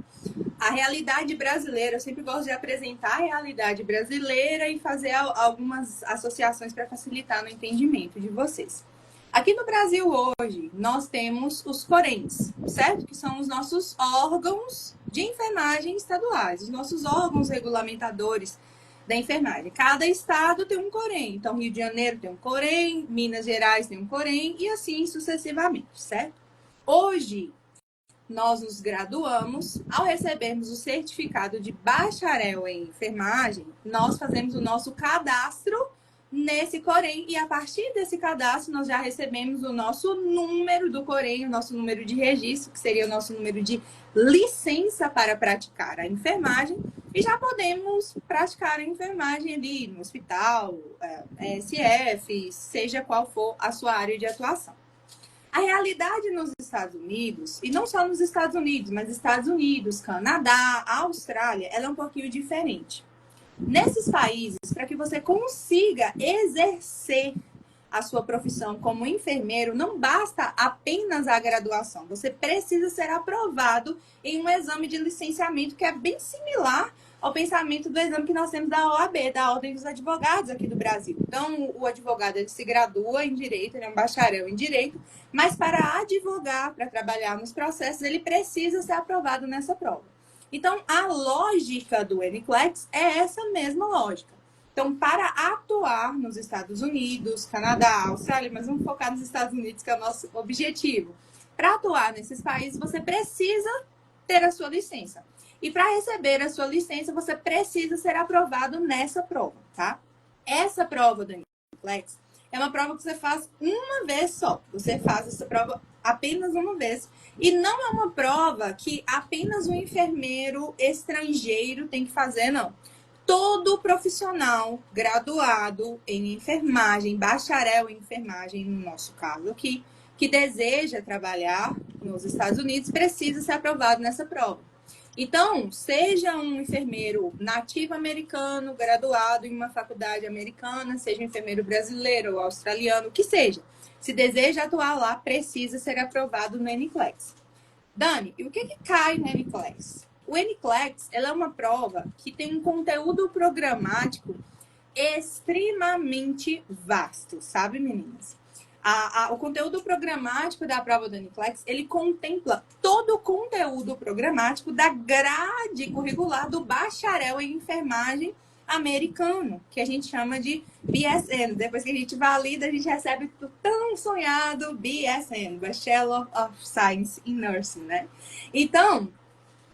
a realidade brasileira, eu sempre gosto de apresentar a realidade brasileira e fazer algumas associações para facilitar no entendimento de vocês. Aqui no Brasil hoje, nós temos os CORENs, certo? Que são os nossos órgãos de enfermagem estaduais, os nossos órgãos regulamentadores da enfermagem. Cada estado tem um COREN. Então, Rio de Janeiro tem um COREN, Minas Gerais tem um COREN e assim sucessivamente, certo? Hoje, nós nos graduamos, ao recebermos o certificado de bacharel em enfermagem, nós fazemos o nosso cadastro nesse COREN e a partir desse cadastro nós já recebemos o nosso número do COREN, o nosso número de registro, que seria o nosso número de licença para praticar a enfermagem e já podemos praticar a enfermagem ali no hospital, SF, seja qual for a sua área de atuação. A realidade nos Estados Unidos, e não só nos Estados Unidos, mas Estados Unidos, Canadá, Austrália, ela é um pouquinho diferente. Nesses países, para que você consiga exercer a sua profissão como enfermeiro, não basta apenas a graduação. Você precisa ser aprovado em um exame de licenciamento que é bem similar ao pensamento do exame que nós temos da OAB, da Ordem dos Advogados aqui do Brasil. Então, o advogado ele se gradua em Direito, ele é um bacharel em Direito, mas para advogar, para trabalhar nos processos, ele precisa ser aprovado nessa prova. Então, a lógica do NCLEX é essa mesma lógica. Então, para atuar nos Estados Unidos, Canadá, Austrália, mas vamos focar nos Estados Unidos, que é o nosso objetivo. Para atuar nesses países, você precisa ter a sua licença. E para receber a sua licença, você precisa ser aprovado nessa prova, tá? Essa prova do NCLEX é uma prova que você faz uma vez só. Você faz essa prova apenas uma vez. E não é uma prova que apenas o enfermeiro estrangeiro tem que fazer, não. Todo profissional graduado em enfermagem, bacharel em enfermagem, no nosso caso aqui, que deseja trabalhar nos Estados Unidos, precisa ser aprovado nessa prova. Então, seja um enfermeiro nativo americano, graduado em uma faculdade americana, seja um enfermeiro brasileiro ou australiano, o que seja. Se deseja atuar lá, precisa ser aprovado no NCLEX. Dani, e o que cai no NCLEX? O NCLEX ela é uma prova que tem um conteúdo programático extremamente vasto, sabe, meninas? O conteúdo programático da prova do NCLEX, ele contempla todo o conteúdo programático da grade curricular do bacharel em enfermagem americano, que a gente chama de BSN. Depois que a gente valida, a gente recebe o tão sonhado BSN, Bachelor of Science in Nursing, né? Então,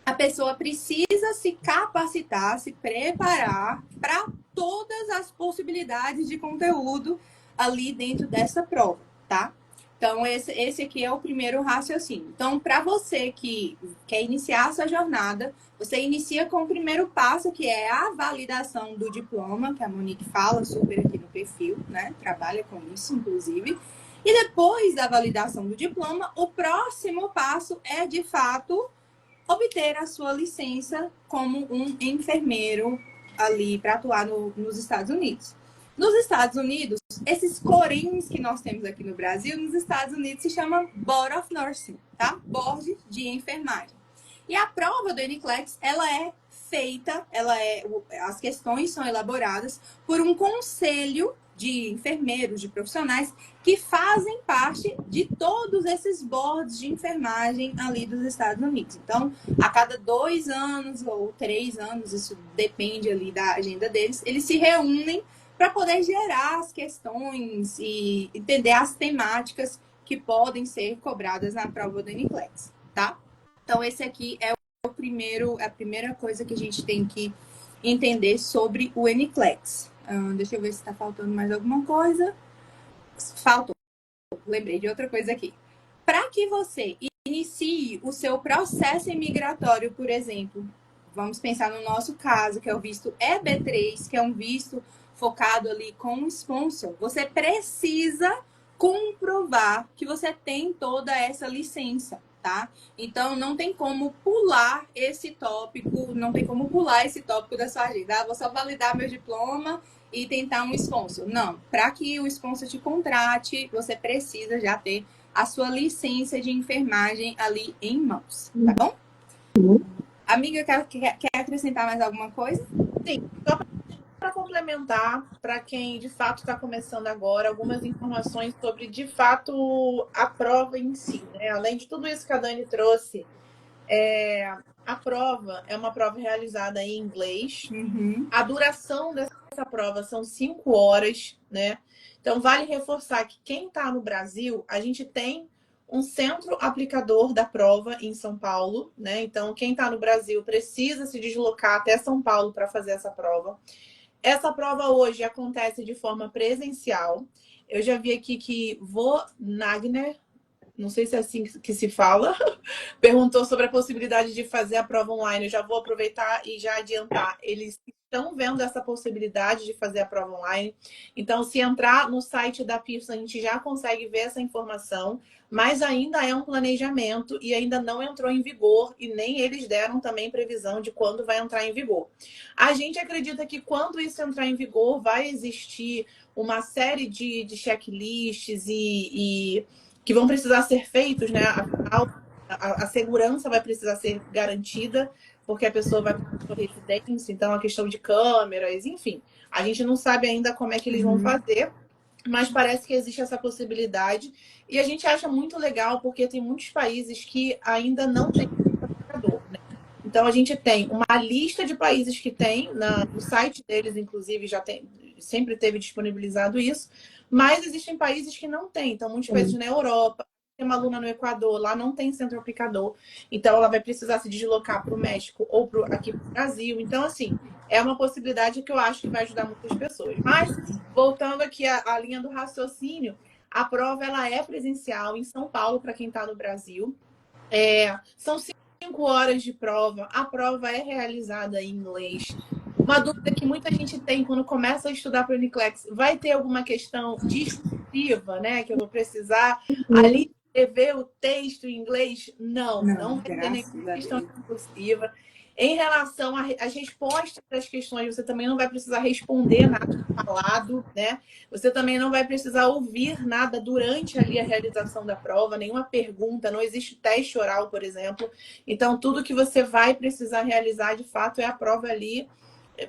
a pessoa precisa se capacitar, se preparar para todas as possibilidades de conteúdo ali dentro dessa prova, tá? Então, esse aqui é o primeiro raciocínio. Então, para você que quer iniciar a sua jornada, você inicia com o primeiro passo, que é a validação do diploma, que a Monique fala super aqui no perfil, né? Trabalha com isso, inclusive. E depois da validação do diploma, o próximo passo é, de fato, obter a sua licença como um enfermeiro ali para atuar nos Estados Unidos. Nos Estados Unidos, esses CORENs que nós temos aqui no Brasil, nos Estados Unidos se chama Board of Nursing, tá? Board de enfermagem. E a prova do NCLEX, ela é feita, as questões são elaboradas por um conselho de enfermeiros, de profissionais que fazem parte de todos esses boards de enfermagem ali dos Estados Unidos. Então, a cada 2 anos ou 3 anos, isso depende ali da agenda deles, eles se reúnem para poder gerar as questões e entender as temáticas que podem ser cobradas na prova do NCLEX, tá? Então, esse aqui é a primeira coisa que a gente tem que entender sobre o NCLEX. Deixa eu ver se está faltando mais alguma coisa. Faltou. Lembrei de outra coisa aqui. Para que você inicie o seu processo imigratório, por exemplo, vamos pensar no nosso caso, que é o visto EB3, que é um visto focado ali com um sponsor, você precisa comprovar que você tem toda essa licença, tá? Então, não tem como pular esse tópico, não tem como pular esse tópico da sua agenda. Ah, vou só validar meu diploma e tentar um sponsor. Não, para que o sponsor te contrate, você precisa já ter a sua licença de enfermagem ali em mãos, tá bom? Amiga, quer acrescentar mais alguma coisa? Sim, só para complementar, para quem de fato está começando agora, algumas informações sobre, de fato, a prova em si, né? Além de tudo isso que a Dani trouxe, a prova é uma prova realizada em inglês. A duração dessa prova são 5 horas, né? Então, vale reforçar que quem está no Brasil, a gente tem um centro aplicador da prova em São Paulo, né? Então, quem está no Brasil precisa se deslocar até São Paulo para fazer essa prova. Essa prova hoje acontece de forma presencial. Eu já vi aqui que Vô Nagner, não sei se é assim que se fala, perguntou sobre a possibilidade de fazer a prova online. Eu já vou aproveitar e já adiantar. Eles estão vendo essa possibilidade de fazer a prova online. Então, se entrar no site da Pearson, a gente já consegue ver essa informação, mas ainda é um planejamento e ainda não entrou em vigor e nem eles deram também previsão de quando vai entrar em vigor. A gente acredita que quando isso entrar em vigor, vai existir uma série de checklists e que vão precisar ser feitos, né? Afinal, a segurança vai precisar ser garantida, porque a pessoa vai para residência, então a questão de câmeras, enfim. A gente não sabe ainda como é que eles vão fazer, mas parece que existe essa possibilidade. E a gente acha muito legal, porque tem muitos países que ainda não têm aplicador, né? Então a gente tem uma lista de países que tem, no site deles, inclusive, já tem, sempre teve disponibilizado isso, mas existem países que não têm. Então, muitos países na Europa, tem uma aluna no Equador, lá não tem centro aplicador, então ela vai precisar se deslocar para o México ou aqui para o Brasil. Então, assim, é uma possibilidade que eu acho que vai ajudar muitas pessoas. Mas, voltando aqui à linha do raciocínio, a prova ela é presencial em São Paulo, para quem está no Brasil. São 5 horas de prova, a prova é realizada em inglês. Uma dúvida que muita gente tem quando começa a estudar para o Uniclex, vai ter alguma questão discursiva, né? Que eu vou precisar ali escrever o texto em inglês? Não vai ter nenhuma questão discursiva. Em relação às respostas das questões, você também não vai precisar responder nada falado, né? Você também não vai precisar ouvir nada durante ali a realização da prova, nenhuma pergunta, não existe teste oral, por exemplo. Então, tudo que você vai precisar realizar, de fato, é a prova ali.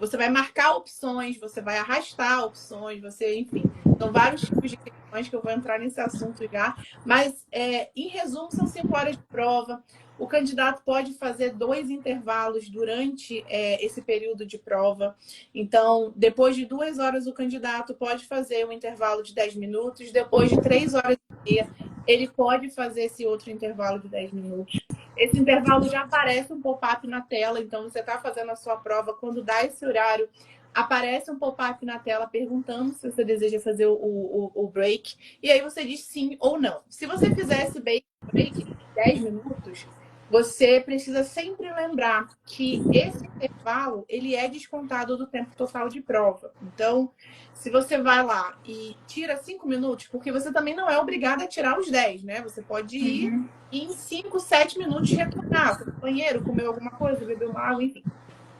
Você vai marcar opções, você vai arrastar opções, enfim. São vários tipos de questões que eu vou entrar nesse assunto já. Mas, em resumo, são 5 horas de prova. O candidato pode fazer 2 intervalos durante esse período de prova. Então, depois de 2 horas, o candidato pode fazer um intervalo de 10 minutos. Depois de 3 horas e meia, ele pode fazer esse outro intervalo de 10 minutos. Esse intervalo já aparece um pop-up na tela. Então, você está fazendo a sua prova. Quando dá esse horário, aparece um pop-up na tela perguntando se você deseja fazer o break. E aí você diz sim ou não. Se você fizer esse break de 10 minutos, você precisa sempre lembrar que esse intervalo, ele é descontado do tempo total de prova. Então, se você vai lá e tira 5 minutos, porque você também não é obrigado a tirar os 10, né? Você pode ir e em 5, 7 minutos retornar. Foi no banheiro, comeu alguma coisa, bebeu uma água, enfim.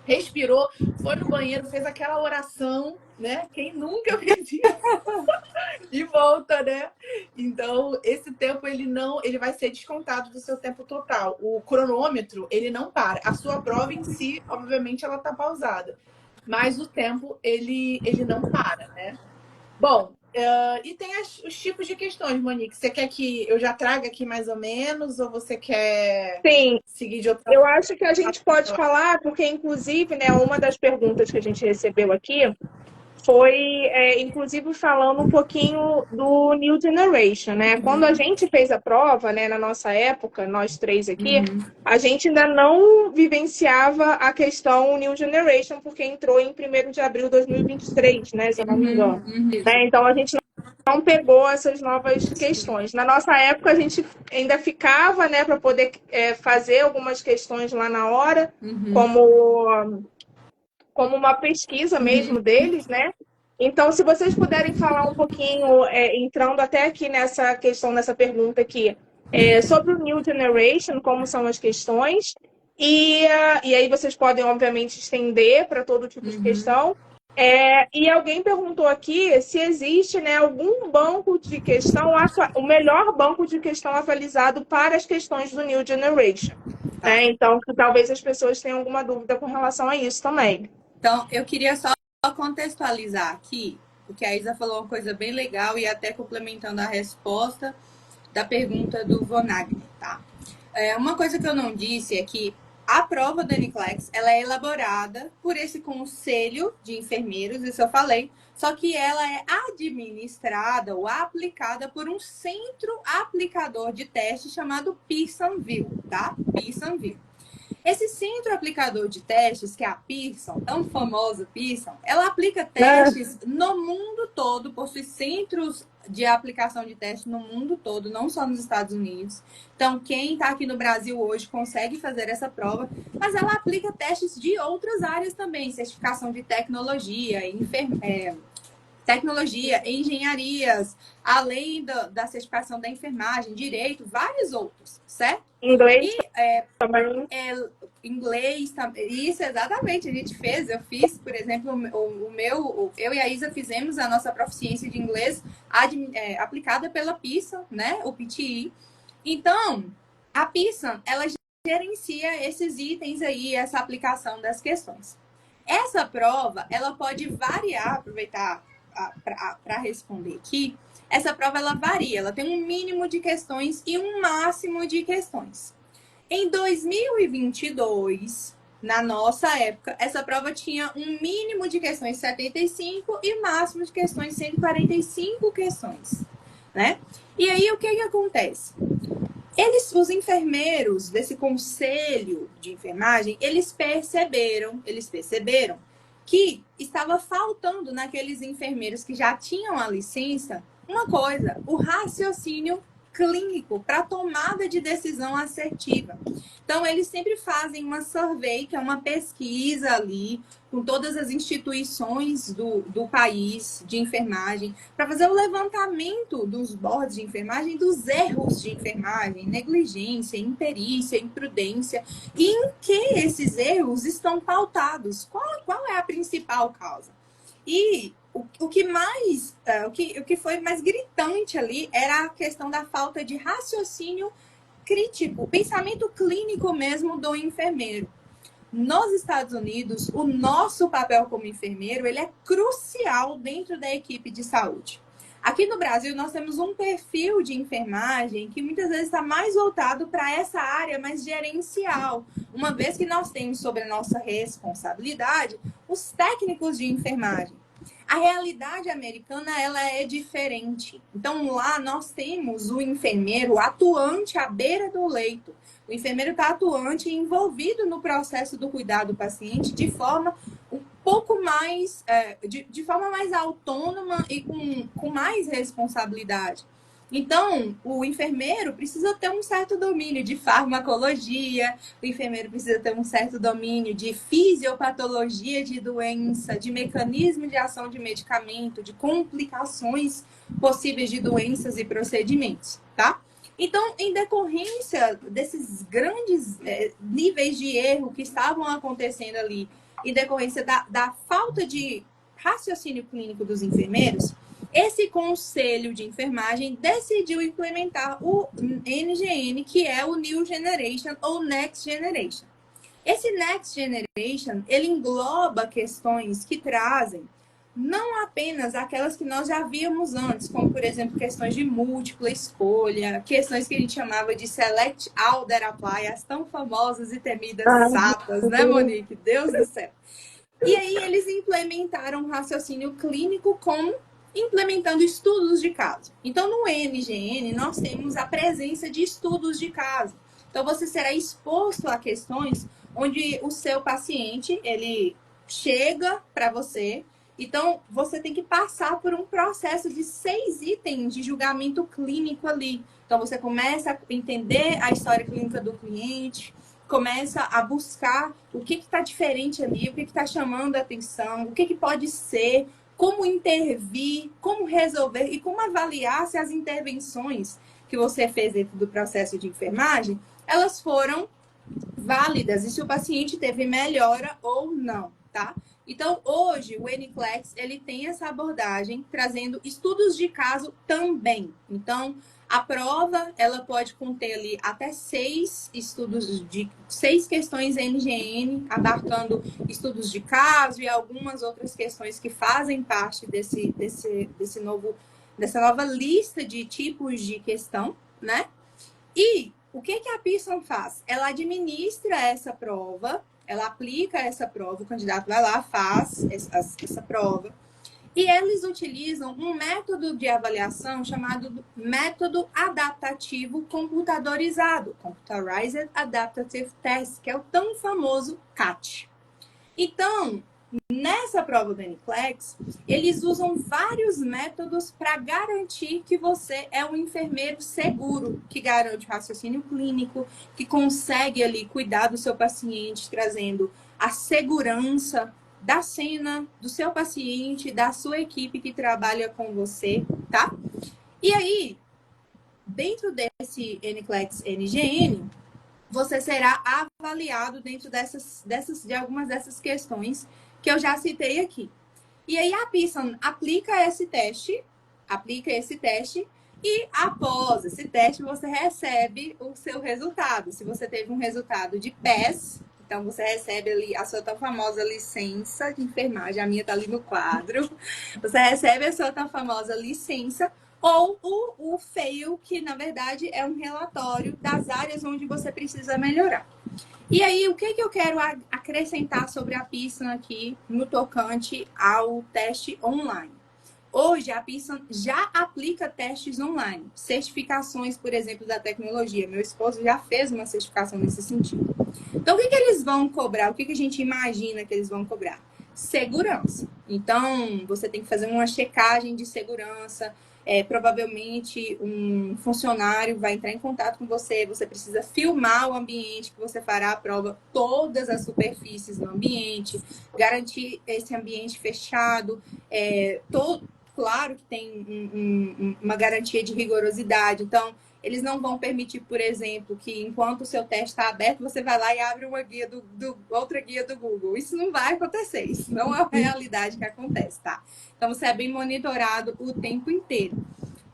Respirou, foi no banheiro, fez aquela oração, né? Quem nunca fez isso? E volta, né? Então, esse tempo, ele vai ser descontado do seu tempo total. O cronômetro, ele não para. A sua prova em si, obviamente, ela tá pausada. Mas o tempo, ele não para, né? Bom, e tem os tipos de questões, Monique. Você quer que eu já traga aqui mais ou menos? Ou você quer seguir de outra Eu acho que a gente pode falar, porque, inclusive, né, uma das perguntas que a gente recebeu aqui foi, inclusive, falando um pouquinho do New Generation, né? Quando a gente fez a prova, né, na nossa época, nós 3 aqui, a gente ainda não vivenciava a questão New Generation, porque entrou em 1º de abril de 2023, né, se eu não me engano. Né? Então, a gente não pegou essas novas questões. Na nossa época, a gente ainda ficava, né, para poder fazer algumas questões lá na hora, como uma pesquisa mesmo deles, né? Então, se vocês puderem falar um pouquinho, entrando até aqui nessa questão, nessa pergunta aqui, sobre o New Generation, como são as questões, e aí vocês podem, obviamente, estender para todo tipo de questão. E alguém perguntou aqui se existe, né, algum banco de questão, o melhor banco de questão atualizado para as questões do New Generation. Né? Então, talvez as pessoas tenham alguma dúvida com relação a isso também. Então, eu queria só contextualizar aqui, porque a Isa falou uma coisa bem legal e até complementando a resposta da pergunta do Vonagner, tá? Uma coisa que eu não disse é que a prova da NCLEX, ela é elaborada por esse conselho de enfermeiros, isso eu falei, só que ela é administrada ou aplicada por um centro aplicador de teste chamado Pearsonville, tá? Pearsonville. Esse centro aplicador de testes, que é a Pearson, tão famosa Pearson, ela aplica testes no mundo todo, possui centros de aplicação de testes no mundo todo, não só nos Estados Unidos. Então, quem está aqui no Brasil hoje consegue fazer essa prova, mas ela aplica testes de outras áreas também, certificação de tecnologia, tecnologia, engenharias, além da certificação da enfermagem, direito, vários outros, certo? Inglês também. Inglês, isso, exatamente, eu fiz, por exemplo, eu e a Isa fizemos a nossa proficiência de inglês aplicada pela Pearson, né, o PTE. Então, a Pearson, ela gerencia esses itens aí, essa aplicação das questões. Essa prova, ela pode variar, aproveitar para responder aqui, essa prova ela varia, ela tem um mínimo de questões e um máximo de questões. Em 2022, na nossa época, essa prova tinha um mínimo de questões 75 e máximo de questões 145 questões, né? E aí, o que acontece? Os enfermeiros desse conselho de enfermagem, eles perceberam que estava faltando naqueles enfermeiros que já tinham a licença uma coisa, o raciocínio clínico para tomada de decisão assertiva. Então, eles sempre fazem uma survey, que é uma pesquisa ali, com todas as instituições do país de enfermagem, para fazer o levantamento dos boards de enfermagem, dos erros de enfermagem, negligência, imperícia, imprudência, e em que esses erros estão pautados. Qual é a principal causa? E o que foi mais gritante ali era a questão da falta de raciocínio crítico, pensamento clínico mesmo do enfermeiro. Nos Estados Unidos, o nosso papel como enfermeiro, ele é crucial dentro da equipe de saúde. Aqui no Brasil, nós temos um perfil de enfermagem que muitas vezes está mais voltado para essa área mais gerencial, uma vez que nós temos sobre a nossa responsabilidade os técnicos de enfermagem. A realidade americana, ela é diferente. Então, lá nós temos o enfermeiro atuante à beira do leito. O enfermeiro está atuante e envolvido no processo do cuidado do paciente de forma um pouco mais, de forma mais autônoma e com mais responsabilidade. Então, o enfermeiro precisa ter um certo domínio de farmacologia, o enfermeiro precisa ter um certo domínio de fisiopatologia de doença, de mecanismo de ação de medicamento, de complicações possíveis de doenças e procedimentos, tá? Então, em decorrência desses grandes níveis de erro que estavam acontecendo ali, em decorrência da falta de raciocínio clínico dos enfermeiros, esse conselho de enfermagem decidiu implementar o NGN, que é o New Generation ou Next Generation. Esse Next Generation, ele engloba questões que trazem não apenas aquelas que nós já víamos antes, como, por exemplo, questões de múltipla escolha, questões que a gente chamava de Select All That Apply, as tão famosas e temidas SATAs, né, Monique? Deus do céu! E aí eles implementaram um raciocínio clínico como implementando estudos de caso. Então, no NGN, nós temos a presença de estudos de caso. Então, você será exposto a questões onde o seu paciente, ele chega para você. Então, você tem que passar por um processo de 6 itens de julgamento clínico ali. Então, você começa a entender a história clínica do cliente, começa a buscar o que está diferente ali, o que está chamando a atenção, o que pode ser, como intervir, como resolver e como avaliar se as intervenções que você fez dentro do processo de enfermagem, elas foram válidas e se o paciente teve melhora ou não, tá? Então, hoje, o NCLEX, ele tem essa abordagem, trazendo estudos de caso também. Então, a prova, ela pode conter ali até 6 questões NGN, abarcando estudos de caso e algumas outras questões que fazem parte dessa nova lista de tipos de questão, né? E o que a Pearson faz? Ela administra essa prova, ela aplica essa prova, o candidato vai lá, faz essa prova, e eles utilizam um método de avaliação chamado método adaptativo computadorizado, Computerized Adaptive Test, que é o tão famoso CAT. Então, nessa prova do NCLEX, eles usam vários métodos para garantir que você é um enfermeiro seguro, que garante raciocínio clínico, que consegue ali cuidar do seu paciente, trazendo a segurança da cena, do seu paciente, da sua equipe que trabalha com você, tá? E aí, dentro desse NCLEX NGN, você será avaliado dentro de algumas dessas questões que eu já citei aqui. E aí a Pearson aplica esse teste e após esse teste você recebe o seu resultado. Se você teve um resultado de PES, então você recebe ali a sua tão famosa licença de enfermagem, a minha tá ali no quadro. Você recebe a sua tão famosa licença ou o fail, que na verdade é um relatório das áreas onde você precisa melhorar. E aí, o que eu quero acrescentar sobre a Pearson aqui no tocante ao teste online? Hoje, a Pearson já aplica testes online, certificações, por exemplo, da tecnologia. Meu esposo já fez uma certificação nesse sentido. Então, o que eles vão cobrar? O que a gente imagina que eles vão cobrar? Segurança. Então, você tem que fazer uma checagem de segurança. Provavelmente um funcionário vai entrar em contato com você, você precisa filmar o ambiente que você fará a prova, todas as superfícies no ambiente, garantir esse ambiente fechado, claro que tem uma garantia de rigorosidade, então eles não vão permitir, por exemplo, que enquanto o seu teste está aberto, você vai lá e abre uma guia outra guia do Google. Isso não vai acontecer, isso não é a realidade que acontece, tá? Então, você é bem monitorado o tempo inteiro.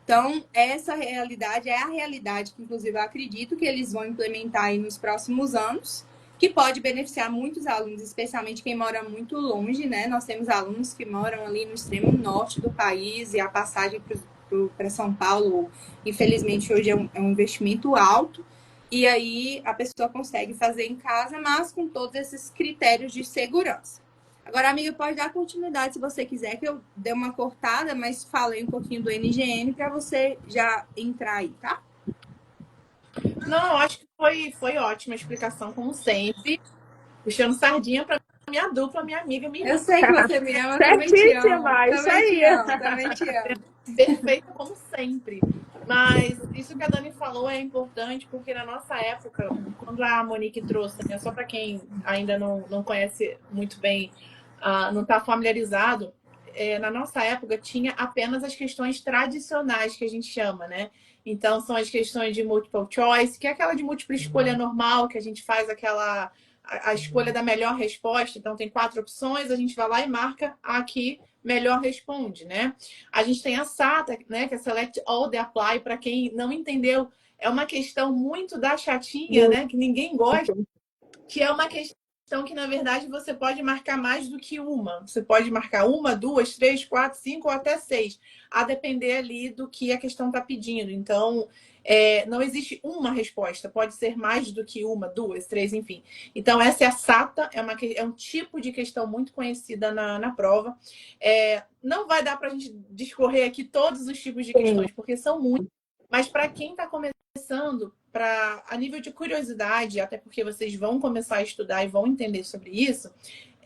Então, essa realidade é a realidade que, inclusive, eu acredito que eles vão implementar aí nos próximos anos, que pode beneficiar muitos alunos, especialmente quem mora muito longe, né? Nós temos alunos que moram ali no extremo norte do país e a passagem para São Paulo, infelizmente, hoje é um investimento alto. E aí, a pessoa consegue fazer em casa, mas com todos esses critérios de segurança. Agora, amiga, pode dar continuidade se você quiser, que eu dei uma cortada, mas falei um pouquinho do NGN para você já entrar aí, tá? Não, acho que foi ótima a explicação, como sempre. Puxando sardinha para minha dupla, minha amiga, minha irmã. Eu sei que você me ama, também te amo. Também te amo. Perfeito, como sempre. Mas isso que a Dani falou é importante, porque na nossa época, quando a Monique trouxe, né, só para quem ainda não conhece muito bem, não está familiarizado, na nossa época tinha apenas as questões tradicionais, que a gente chama, né? Então, são as questões de multiple choice, que é aquela de múltipla escolha normal, que a gente faz a escolha da melhor resposta. Então, tem 4 opções, a gente vai lá e marca aqui melhor responde, né? A gente tem a SATA, né, que é Select All the Apply, para quem não entendeu, é uma questão muito da chatinha, né, que ninguém gosta, que é uma questão que, na verdade, você pode marcar mais do que uma. Você pode marcar 1, 2, 3, 4, 5 ou até 6, a depender ali do que a questão está pedindo. Então, não existe uma resposta, pode ser mais do que 1, 2, 3, enfim. Então, essa é a SATA, é um tipo de questão muito conhecida na prova. Não vai dar para a gente discorrer aqui todos os tipos de questões, porque são muitos, mas para quem está começando, a nível de curiosidade, até porque vocês vão começar a estudar e vão entender sobre isso,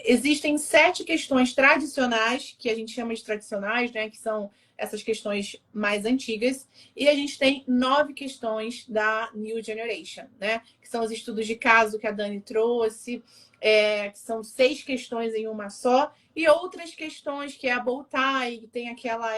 existem 7 questões tradicionais, que a gente chama de tradicionais, né, que são essas questões mais antigas, e a gente tem 9 questões da New Generation, né, que são os estudos de caso que a Dani trouxe, que são 6 questões em uma só, e outras questões que é a bow tie, que tem aquela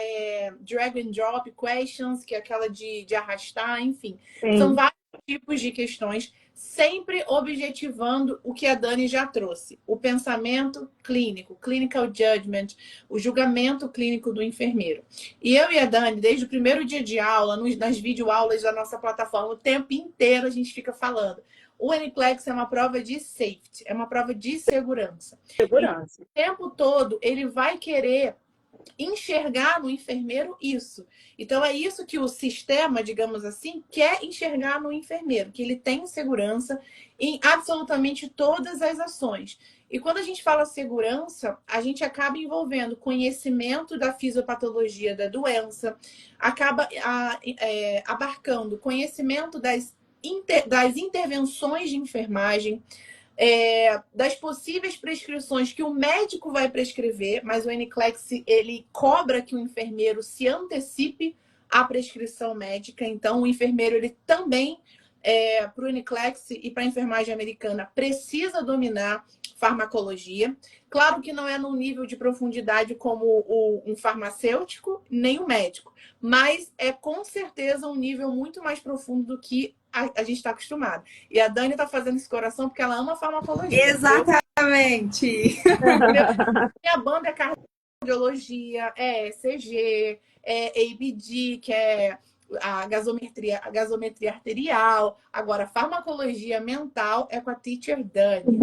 drag and drop questions, que é aquela de arrastar, enfim. São Sim. vários tipos de questões, sempre objetivando o que a Dani já trouxe: o pensamento clínico, clinical judgment, o julgamento clínico do enfermeiro. E eu e a Dani, desde o primeiro dia de aula, nas videoaulas da nossa plataforma, o tempo inteiro a gente fica falando: o NCLEX é uma prova de safety, é uma prova de segurança. Segurança. E o tempo todo ele vai querer enxergar no enfermeiro isso. Então é isso que o sistema, digamos assim, quer enxergar no enfermeiro, que ele tem segurança em absolutamente todas as ações. E quando a gente fala segurança, a gente acaba envolvendo conhecimento da fisiopatologia da doença, acaba abarcando conhecimento das intervenções de enfermagem, das possíveis prescrições que o médico vai prescrever, mas o NCLEX ele cobra que o enfermeiro se antecipe à prescrição médica. Então, o enfermeiro ele também, para o NCLEX e para a enfermagem americana, precisa dominar farmacologia. Claro que não é num nível de profundidade como um farmacêutico, nem o médico, mas é com certeza um nível muito mais profundo do que a gente está acostumado. E a Dani está fazendo esse coração porque ela ama farmacologia. Exatamente! Minha banda é cardiologia, é ECG, é ABD, que é a gasometria arterial. Agora, farmacologia mental é com a teacher Dani.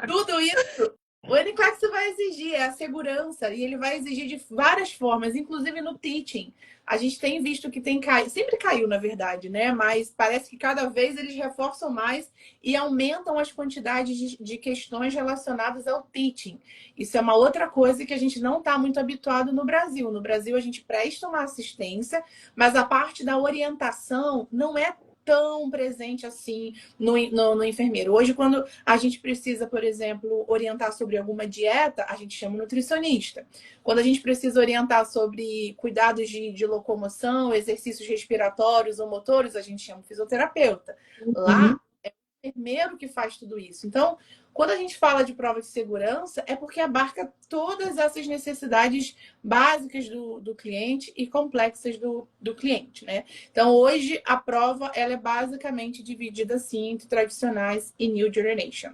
Tudo isso o NCLEX vai exigir, a segurança, e ele vai exigir de várias formas, inclusive no teaching. A gente tem visto que tem caído, sempre caiu, na verdade, né? Mas parece que cada vez eles reforçam mais e aumentam as quantidades de questões relacionadas ao teaching. Isso é uma outra coisa que a gente não está muito habituado no Brasil. No Brasil, a gente presta uma assistência, mas a parte da orientação não é tão presente assim no enfermeiro. Hoje, quando a gente precisa, por exemplo, orientar sobre alguma dieta, a gente chama um nutricionista. Quando a gente precisa orientar sobre cuidados de locomoção, exercícios respiratórios ou motores, a gente chama um fisioterapeuta. Lá é o enfermeiro que faz tudo isso. Então, quando a gente fala de prova de segurança, é porque abarca todas essas necessidades básicas do cliente e complexas do cliente, né? Então, hoje, a prova ela é basicamente dividida assim entre tradicionais e New Generation.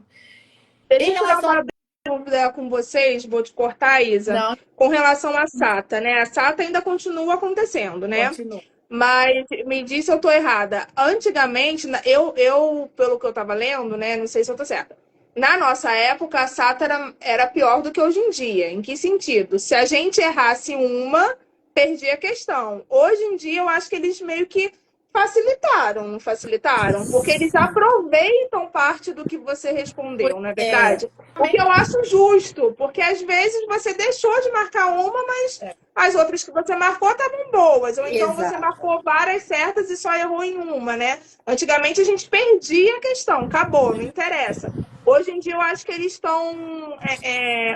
Deixa eu tirar uma dúvida com vocês, vou te cortar, Isa. Não. Com relação à SATA, né? A SATA ainda continua acontecendo, né? Continua. Mas me diz se eu tô errada. Antigamente, eu pelo que eu tava lendo, né? Não sei se eu tô certa. Na nossa época, a SATA era pior do que hoje em dia. Em que sentido? Se a gente errasse uma, perdia a questão. Hoje em dia, eu acho que eles meio que facilitaram, porque eles aproveitam parte do que você respondeu, não é verdade? O que eu acho justo, porque às vezes você deixou de marcar uma, mas as outras que você marcou estavam boas, ou então você marcou várias certas e só errou em uma, né? Antigamente a gente perdia a questão, acabou, não interessa. Hoje em dia eu acho que eles estão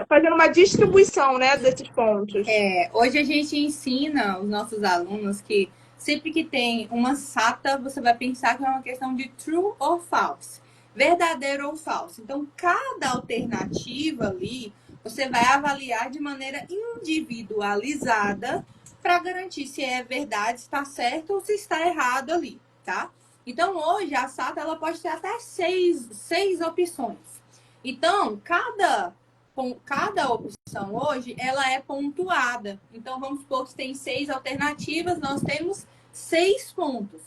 fazendo uma distribuição, né, desses pontos. Hoje a gente ensina os nossos alunos que sempre que tem uma SATA, você vai pensar que é uma questão de true ou false, verdadeiro ou falso. Então, cada alternativa ali, você vai avaliar de maneira individualizada para garantir se é verdade, se está certo ou se está errado ali, tá? Então, hoje, a SATA ela pode ter até seis opções. Então, cada opção hoje, ela é pontuada. Então, vamos supor que tem 6 alternativas, nós temos 6 pontos.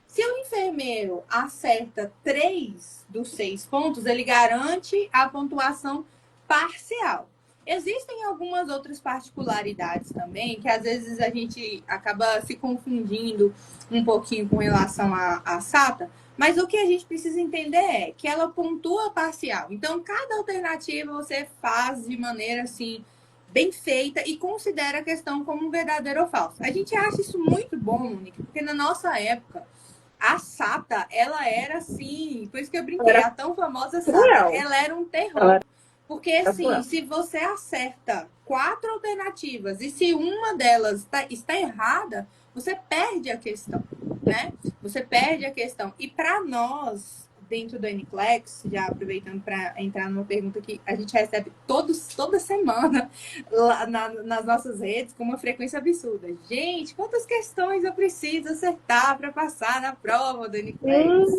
Se o enfermeiro acerta 3 dos 6 pontos, ele garante a pontuação parcial. Existem algumas outras particularidades também, que às vezes a gente acaba se confundindo um pouquinho com relação à SATA, mas o que a gente precisa entender é que ela pontua parcial. Então, cada alternativa você faz de maneira assim, bem feita e considera a questão como verdadeiro ou falso. A gente acha isso muito bom, Monique, porque na nossa época, a SATA, ela era assim, por isso que eu brinquei, a tão famosa SATA, ela era um terror. Porque assim, se você acerta 4 alternativas e se uma delas está errada, você perde a questão, né? Você perde a questão. E para nós, dentro do NCLEX, já aproveitando para entrar numa pergunta que a gente recebe toda semana lá nas nossas redes com uma frequência absurda. Gente, quantas questões eu preciso acertar para passar na prova do NCLEX?